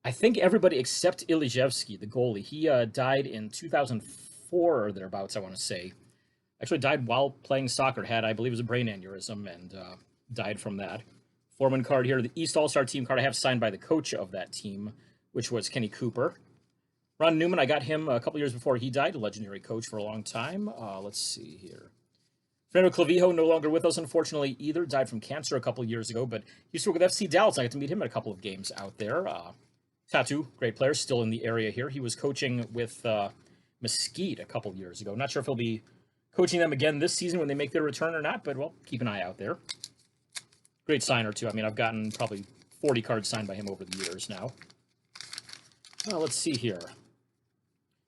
I think, everybody except Ilijevski, the goalie. He died in 2004 or thereabouts, I want to say. Actually died while playing soccer. Had, I believe, it was a brain aneurysm, and died from that. Foreman card here. The East All-Star team card I have signed by the coach of that team, which was Kenny Cooper. Ron Newman, I got him a couple years before he died, a legendary coach for a long time. Let's see here. Fernando Clavijo, no longer with us, unfortunately, either. Died from cancer a couple years ago, but he used to work with FC Dallas. I got to meet him at a couple of games out there. Tattoo, great player, still in the area here. He was coaching with Mesquite a couple years ago. Not sure if he'll be coaching them again this season when they make their return or not, but, well, keep an eye out there. Great signer, too. I mean, I've gotten probably 40 cards signed by him over the years now. Let's see here.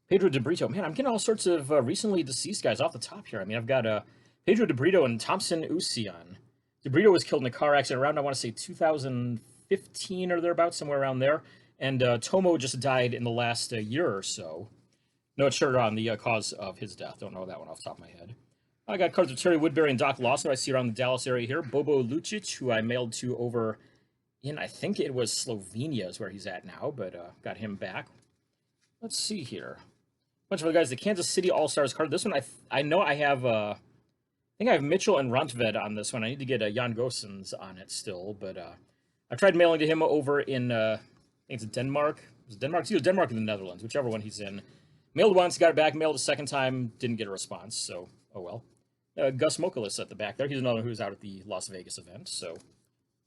Pedro De Brito. Man, I'm getting all sorts of recently deceased guys off the top here. I mean, I've got Pedro De Brito and Thompson Usion. De Brito was killed in a car accident around, I want to say, 2015 or thereabouts, somewhere around there. And Tomo just died in the last year or so. No, it's sure on the cause of his death. Don't know that one off the top of my head. I got cards of Terry Woodbury and Doc Lawson, who I see around the Dallas area here. Bobo Lucic, who I mailed to over in, I think it was Slovenia is where he's at now, but got him back. Let's see here. A bunch of other guys. The Kansas City All-Stars card. This one, I know I have, I think I have Mitchell and Rontved on this one. I need to get Jan Goossens on it still, but I tried mailing to him over in, I think it's Denmark. Is it Denmark? It's either Denmark or the Netherlands, whichever one he's in. Mailed once, got it back, mailed a second time, didn't get a response, so oh well. Gus Mokalis at the back there. He's another one who's out at the Las Vegas event, so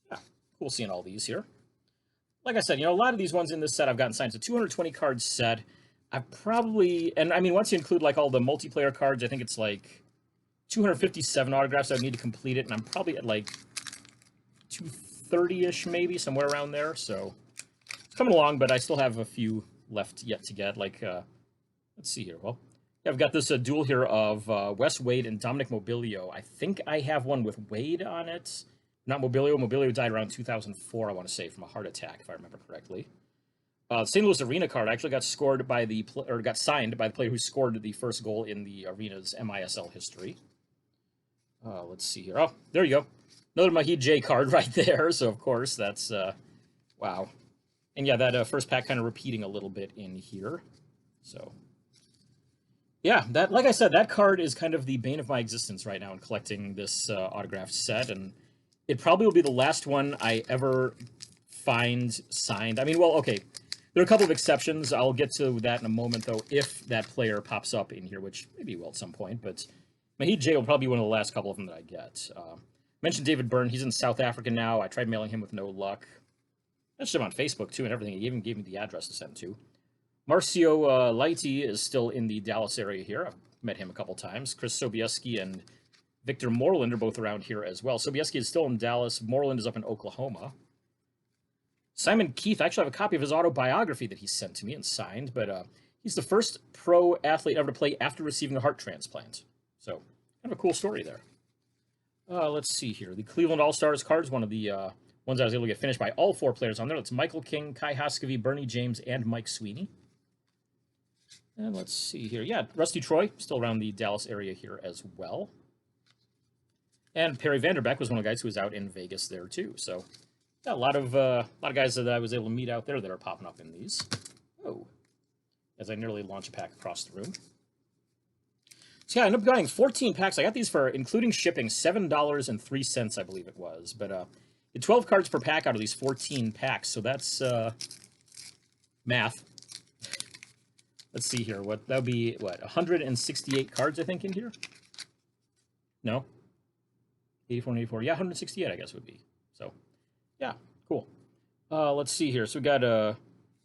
yeah, cool seeing all these here. Like I said, a lot of these ones in this set I've gotten signed. It's a 220 card set. I've probably, and I mean, once you include like all the multiplayer cards, I think it's like 257 autographs I would need to complete it, and I'm probably at like 230-ish maybe, somewhere around there, so it's coming along, but I still have a few left yet to get, like, let's see here, well, yeah, I've got this duel here of Wes Wade and Dominic Mobilio. I think I have one with Wade on it. Not Mobilio. Mobilio died around 2004, I want to say, from a heart attack, if I remember correctly. St. Louis Arena card actually got scored by got signed by the player who scored the first goal in the Arena's MISL history. Let's see here. Oh, there you go. Another Mahid J card right there. So, of course, that's, wow. And yeah, that first pack kind of repeating a little bit in here. So, yeah, that, like I said, that card is kind of the bane of my existence right now in collecting this autographed set, and it probably will be the last one I ever find signed. I mean, well, okay, there are a couple of exceptions. I'll get to that in a moment, though, if that player pops up in here, which maybe will at some point, but Mahid J will probably be one of the last couple of them that I get. Mentioned David Byrne. He's in South Africa now. I tried mailing him with no luck. I mentioned him on Facebook, too, and everything. He even gave me the address to send to. Marcio Leite is still in the Dallas area here. I've met him a couple times. Chris Sobieski and Victor Moreland are both around here as well. Sobieski is still in Dallas. Moreland is up in Oklahoma. Simon Keith, I actually have a copy of his autobiography that he sent to me and signed, but he's the first pro athlete ever to play after receiving a heart transplant. So, kind of a cool story there. Let's see here. The Cleveland All-Stars cards, one of the ones I was able to get finished by all 4 players on there. That's Michael King, Kai Haskevy, Bernie James, and Mike Sweeney. And let's see here. Yeah, Rusty Troy, still around the Dallas area here as well. And Perry Vanderbeck was one of the guys who was out in Vegas there too. So yeah, a lot of guys that I was able to meet out there that are popping up in these. Oh, as I nearly launch a pack across the room. So yeah, I ended up getting 14 packs. I got these for, including shipping, $7.03, I believe it was. But 12 cards per pack out of these 14 packs. So that's math. Let's see here. What that would be? What, 168 cards, I think, in here? No. 84 and 84. Yeah, 168, I guess would be. So, yeah, cool. Let's see here. So we got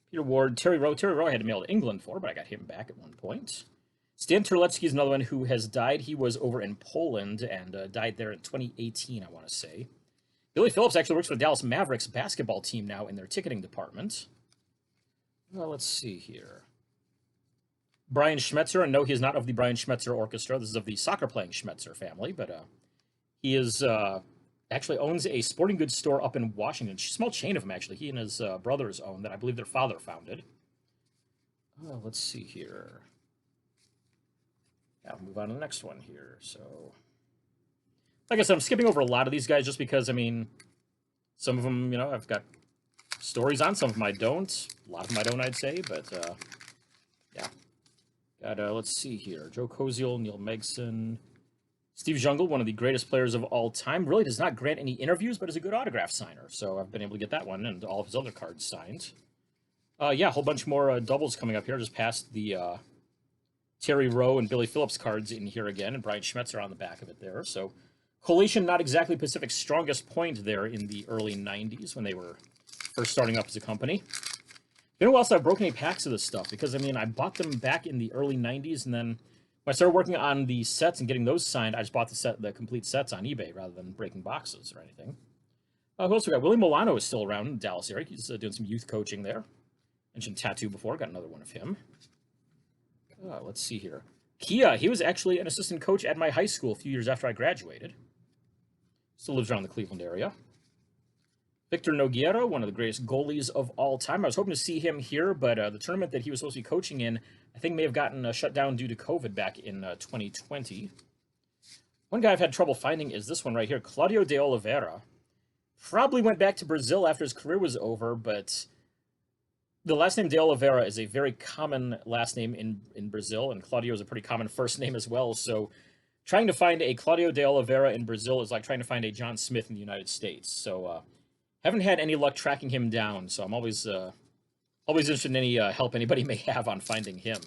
Peter Ward, Terry Rowe. Terry Rowe I had to mail to England for, but I got him back at one point. Stan Terlecki is another one who has died. He was over in Poland and died there in 2018, I want to say. Billy Phillips actually works for the Dallas Mavericks basketball team now in their ticketing department. Well, let's see here. Brian Schmetzer, and no, he is not of the Brian Schmetzer Orchestra. This is of the soccer-playing Schmetzer family, but he is actually owns a sporting goods store up in Washington. Small chain of them, actually. He and his brothers own that. I believe their father founded. Let's see here. Yeah, I'll move on to the next one here. So, like I said, I'm skipping over a lot of these guys just because, I mean, some of them, you know, I've got stories on. Some of them I don't. A lot of them I don't, I'd say. But, yeah. Got, let's see here. Joe Koziel, Neil Megson. Steve Jungle, one of the greatest players of all time. Really does not grant any interviews, but is a good autograph signer. So I've been able to get that one and all of his other cards signed. Yeah, a whole bunch more doubles coming up here. Just past the Terry Rowe and Billy Phillips cards in here again, and Brian Schmetzer on the back of it there. So Collation, not exactly Pacific's strongest point there in the early 90s when they were first starting up as a company. Been a while since I've broken any packs of this stuff because, I mean, I bought them back in the early 90s, and then when I started working on the sets and getting those signed, I just bought the complete sets on eBay rather than breaking boxes or anything. Who else we got? Willy Milano is still around in the Dallas area. He's doing some youth coaching there. Mentioned Tattoo before. Got another one of him. Let's see here. Kia, he was actually an assistant coach at my high school a few years after I graduated. Still lives around the Cleveland area. Victor Nogueira, one of the greatest goalies of all time. I was hoping to see him here, but the tournament that he was supposed to be coaching in, I think may have gotten shut down due to COVID back in 2020. One guy I've had trouble finding is this one right here, Claudio De Oliveira. Probably went back to Brazil after his career was over, but the last name De Oliveira is a very common last name in Brazil, and Claudio is a pretty common first name as well, so trying to find a Claudio De Oliveira in Brazil is like trying to find a John Smith in the United States. So haven't had any luck tracking him down, so I'm always interested in any help anybody may have on finding him.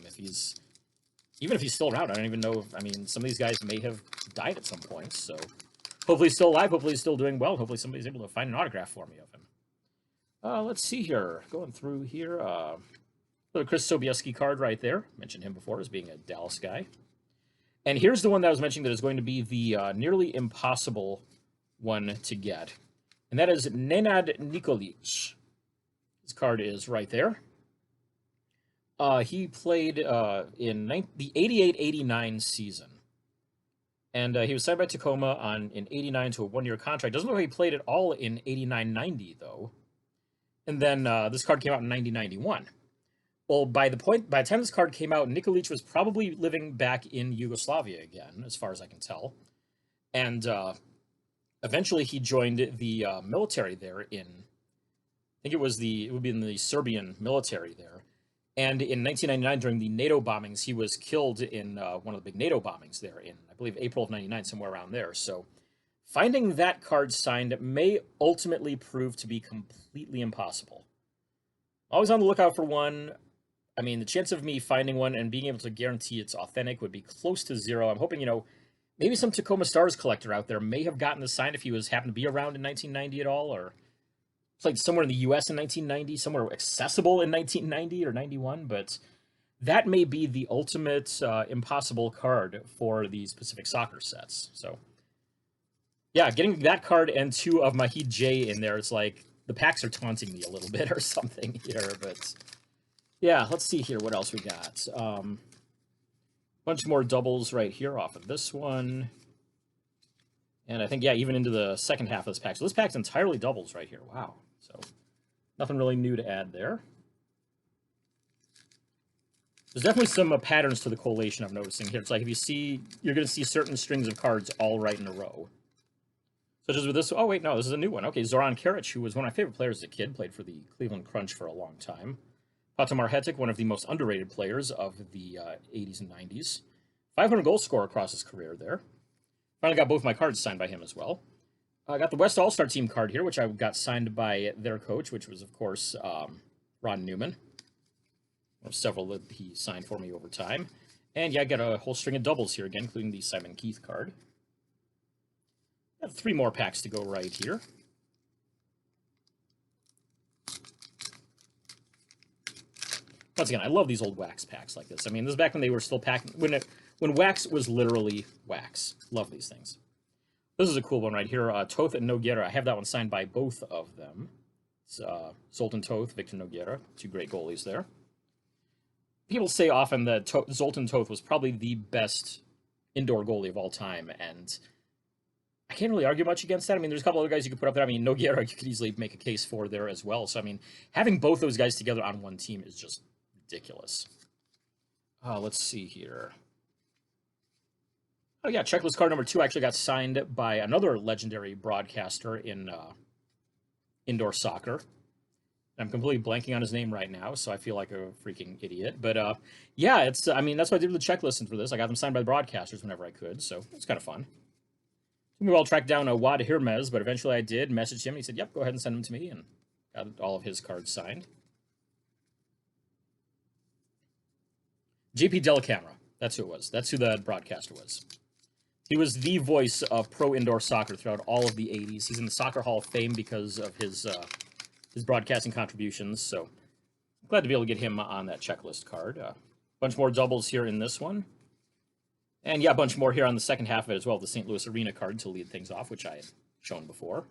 Even if he's still around, I don't even know. I mean, some of these guys may have died at some point, so hopefully he's still alive. Hopefully he's still doing well. Hopefully somebody's able to find an autograph for me of him. Let's see here. Going through here. The Chris Obioski card right there. Mentioned him before as being a Dallas guy. And here's the one that I was mentioning that is going to be the nearly impossible one to get. And that is Nenad Nikolic. His card is right there. He played in the 88-89 season. And he was signed by Tacoma in 89 to a one-year contract. Doesn't look like he played at all in 89-90, though. And then this card came out in 90-91. Well, by the time this card came out, Nikolic was probably living back in Yugoslavia again, as far as I can tell. And eventually he joined the military there in, I think it would be in the Serbian military there. And in 1999, during the NATO bombings, he was killed in one of the big NATO bombings there in, I believe, April of 99, somewhere around there. So finding that card signed may ultimately prove to be completely impossible. Always on the lookout for one. I mean, the chance of me finding one and being able to guarantee it's authentic would be close to zero. I'm hoping, maybe some Tacoma Stars collector out there may have gotten this signed if he happened to be around in 1990 at all, or played somewhere in the U.S. in 1990, somewhere accessible in 1990 or 91, but that may be the ultimate impossible card for these Pacific Soccer sets. So, yeah, getting that card and two of Mahid J in there, it's like the packs are taunting me a little bit or something here, but yeah, let's see here what else we got. Bunch more doubles right here off of this one. And I think, yeah, even into the second half of this pack. So this pack's entirely doubles right here. Wow. So nothing really new to add there. There's definitely some patterns to the collation I'm noticing here. It's like if you see, you're going to see certain strings of cards all right in a row. Such as with this. Oh, wait, no, this is a new one. Okay, Zoron Carriage, who was one of my favorite players as a kid, played for the Cleveland Crunch for a long time. Patamar Hetic, one of the most underrated players of the 80s and 90s. 500 goal scorer across his career there. Finally got both my cards signed by him as well. I got the West All-Star team card here, which I got signed by their coach, which was, of course, Ron Newman. Several that he signed for me over time. And yeah, I got a whole string of doubles here again, including the Simon Keith card. I have 3 more packs to go right here. Once again, I love these old wax packs like this. I mean, this is back when they were still packing, when wax was literally wax. Love these things. This is a cool one right here. Toth and Nogueira. I have that one signed by both of them. It's Zoltan Toth, Victor Nogueira. 2 great goalies there. People say often that Zoltan Toth was probably the best indoor goalie of all time, and I can't really argue much against that. I mean, there's a couple other guys you could put up there. I mean, Nogueira you could easily make a case for there as well. So, I mean, having both those guys together on one team is just ridiculous. Let's see here. Oh, yeah, checklist card number 2 actually got signed by another legendary broadcaster in indoor soccer. I'm completely blanking on his name right now, so I feel like a freaking idiot. But, yeah, it's, I mean, that's what I did with the checklist for this. I got them signed by the broadcasters whenever I could, so it's kind of fun. We all tracked down Wad Hermes, but eventually I did message him, and he said, yep, go ahead and send them to me, and got all of his cards signed. JP Delacamera, that's who it was. That's who the broadcaster was. He was the voice of pro indoor soccer throughout all of the 80s. He's in the Soccer Hall of Fame because of his broadcasting contributions, so glad to be able to get him on that checklist card. A bunch more doubles here in this one. And yeah, a bunch more here on the second half of it as well, the St. Louis Arena card to lead things off, which I had shown before.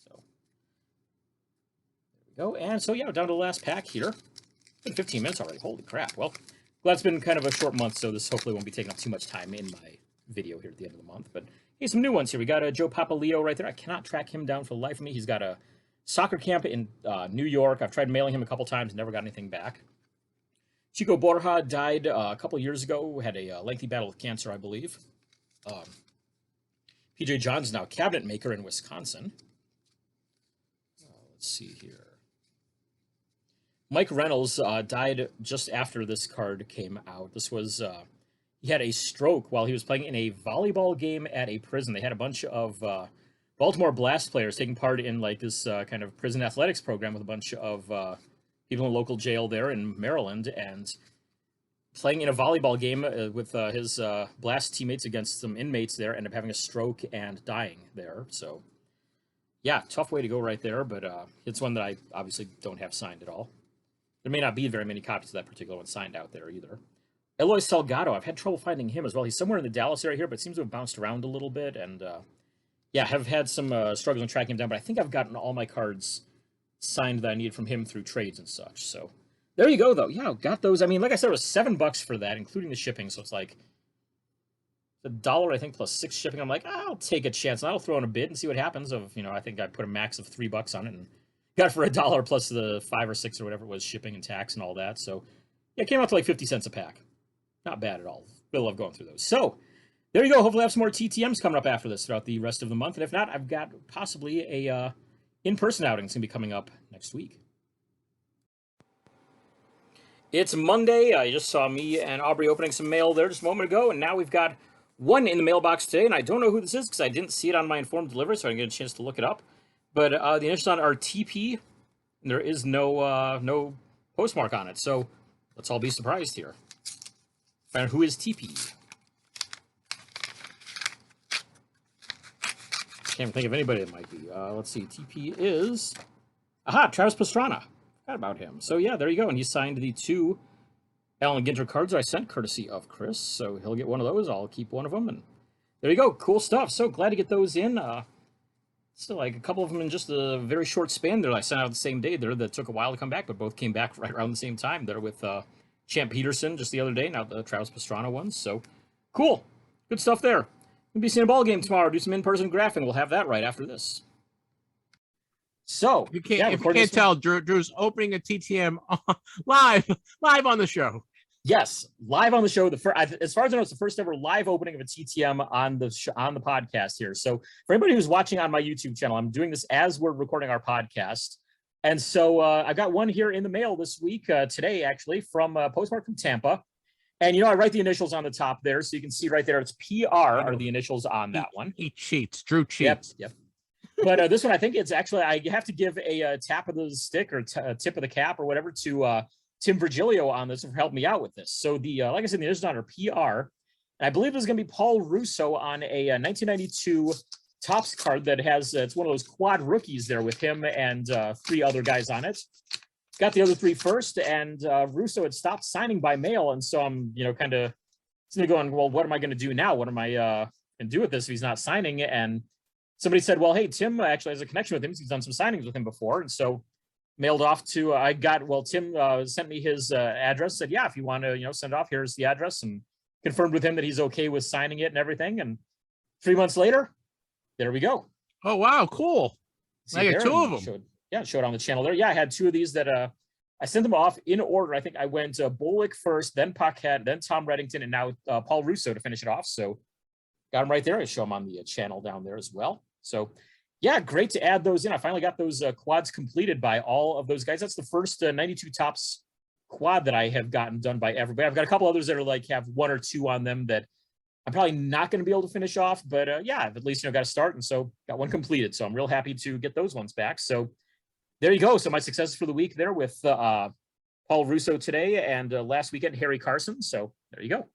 So, there we go. And so, yeah, down to the last pack here. It's been 15 minutes already. Holy crap. Well, glad it's been kind of a short month, so this hopefully won't be taking up too much time in my video here at the end of the month. But hey, some new ones here. We got Joe Papaleo right there. I cannot track him down for the life of me. He's got a soccer camp in New York. I've tried mailing him a couple times, never got anything back. Chico Borja died a couple years ago, had a lengthy battle with cancer, I believe. PJ John's now a cabinet maker in Wisconsin. Let's see here. Mike Reynolds died just after this card came out. This was, he had a stroke while he was playing in a volleyball game at a prison. They had a bunch of Baltimore Blast players taking part in like this kind of prison athletics program with a bunch of people in a local jail there in Maryland, and playing in a volleyball game with his Blast teammates against some inmates there, ended up having a stroke and dying there. So, yeah, tough way to go right there, but it's one that I obviously don't have signed at all. There may not be very many copies of that particular one signed out there either. Eloy Salgado, I've had trouble finding him as well. He's somewhere in the Dallas area here, but seems to have bounced around a little bit, and yeah, have had some struggles in tracking him down, but I think I've gotten all my cards signed that I needed from him through trades and such. So there you go, though. Yeah, got those. I mean, like I said, it was $7 for that, including the shipping. So it's like $1, I think, plus 6 shipping. I'm like, I'll take a chance. And I'll throw in a bid and see what happens. I think I put a max of $3 on it and got it for $1 plus the 5 or 6 or whatever it was, shipping and tax and all that. So yeah, it came out to like 50 cents a pack. Not bad at all. Really love going through those. So there you go. Hopefully I have some more TTMs coming up after this throughout the rest of the month. And if not, I've got possibly a in-person outing that's going to be coming up next week. It's Monday. You just saw me and Aubrey opening some mail there just a moment ago, and now we've got one in the mailbox today, and I don't know who this is because I didn't see it on my informed delivery, so I didn't get a chance to look it up. But the initials on are TP, and there is no postmark on it, so let's all be surprised here. Find out who is TP. Can't think of anybody that might be. Let's see. TP is... Aha! Travis Pastrana. Forgot about him. So, yeah, there you go. And he signed the 2 Allen Ginter cards that I sent, courtesy of Chris. So he'll get one of those. I'll keep one of them. And there you go. Cool stuff. So glad to get those in. Still, like, a couple of them in just a very short span there. I sent out the same day there that took a while to come back, but both came back right around the same time there with Champ Peterson just the other day. Now the Travis Pastrana ones. So, cool. Good stuff there. We'll be seeing a ball game tomorrow. Do some in-person graphing. We'll have that right after this. So you can't tell, Drew's opening a TTM live on the show. Yes, live on the show. As far as I know, it's the first ever live opening of a TTM on the podcast here. So for anybody who's watching on my YouTube channel, I'm doing this as we're recording our podcast. And so I got one here in the mail this week, today actually, from postmark from Tampa. And, I write the initials on the top there. So you can see right there, it's PR are the initials on that one. He cheats. Drew cheats. Yep. But this one, I think it's actually, I have to give a tap of the stick or tip of the cap or whatever to Tim Virgilio on this for helping me out with this. So the, like I said, the initials on are PR. And I believe there's going to be Paul Russo on a 1992 Topps card that has, it's one of those quad rookies there with him and 3 other guys on it. Got the other 3 first, and Russo had stopped signing by mail. And so I'm, kind of going, well, what am I going to do now? What am I going to do with this if he's not signing? And somebody said, well, hey, Tim actually has a connection with him. He's done some signings with him before. And so mailed off to, Tim sent me his address, said, yeah, if you want to, send it off, here's the address, and confirmed with him that he's okay with signing it and everything. And 3 months later, there we go. Oh, wow. Cool. I got 2 of them. Showed on the channel there. Yeah, I had 2 of these that I sent them off in order. I think I went Bullock first, then Paquette, then Tom Reddington, and now Paul Russo to finish it off. So got them right there. I show them on the channel down there as well. So yeah, great to add those in. I finally got those quads completed by all of those guys. That's the first 92 Topps quad that I have gotten done by everybody. I've got a couple others that are have 1 or 2 on them that I'm probably not going to be able to finish off, but yeah, I've at least, got to start. And so got one completed. So I'm real happy to get those ones back. So there you go. So my successes for the week there with Paul Russo today and last weekend, Harry Carson. So there you go.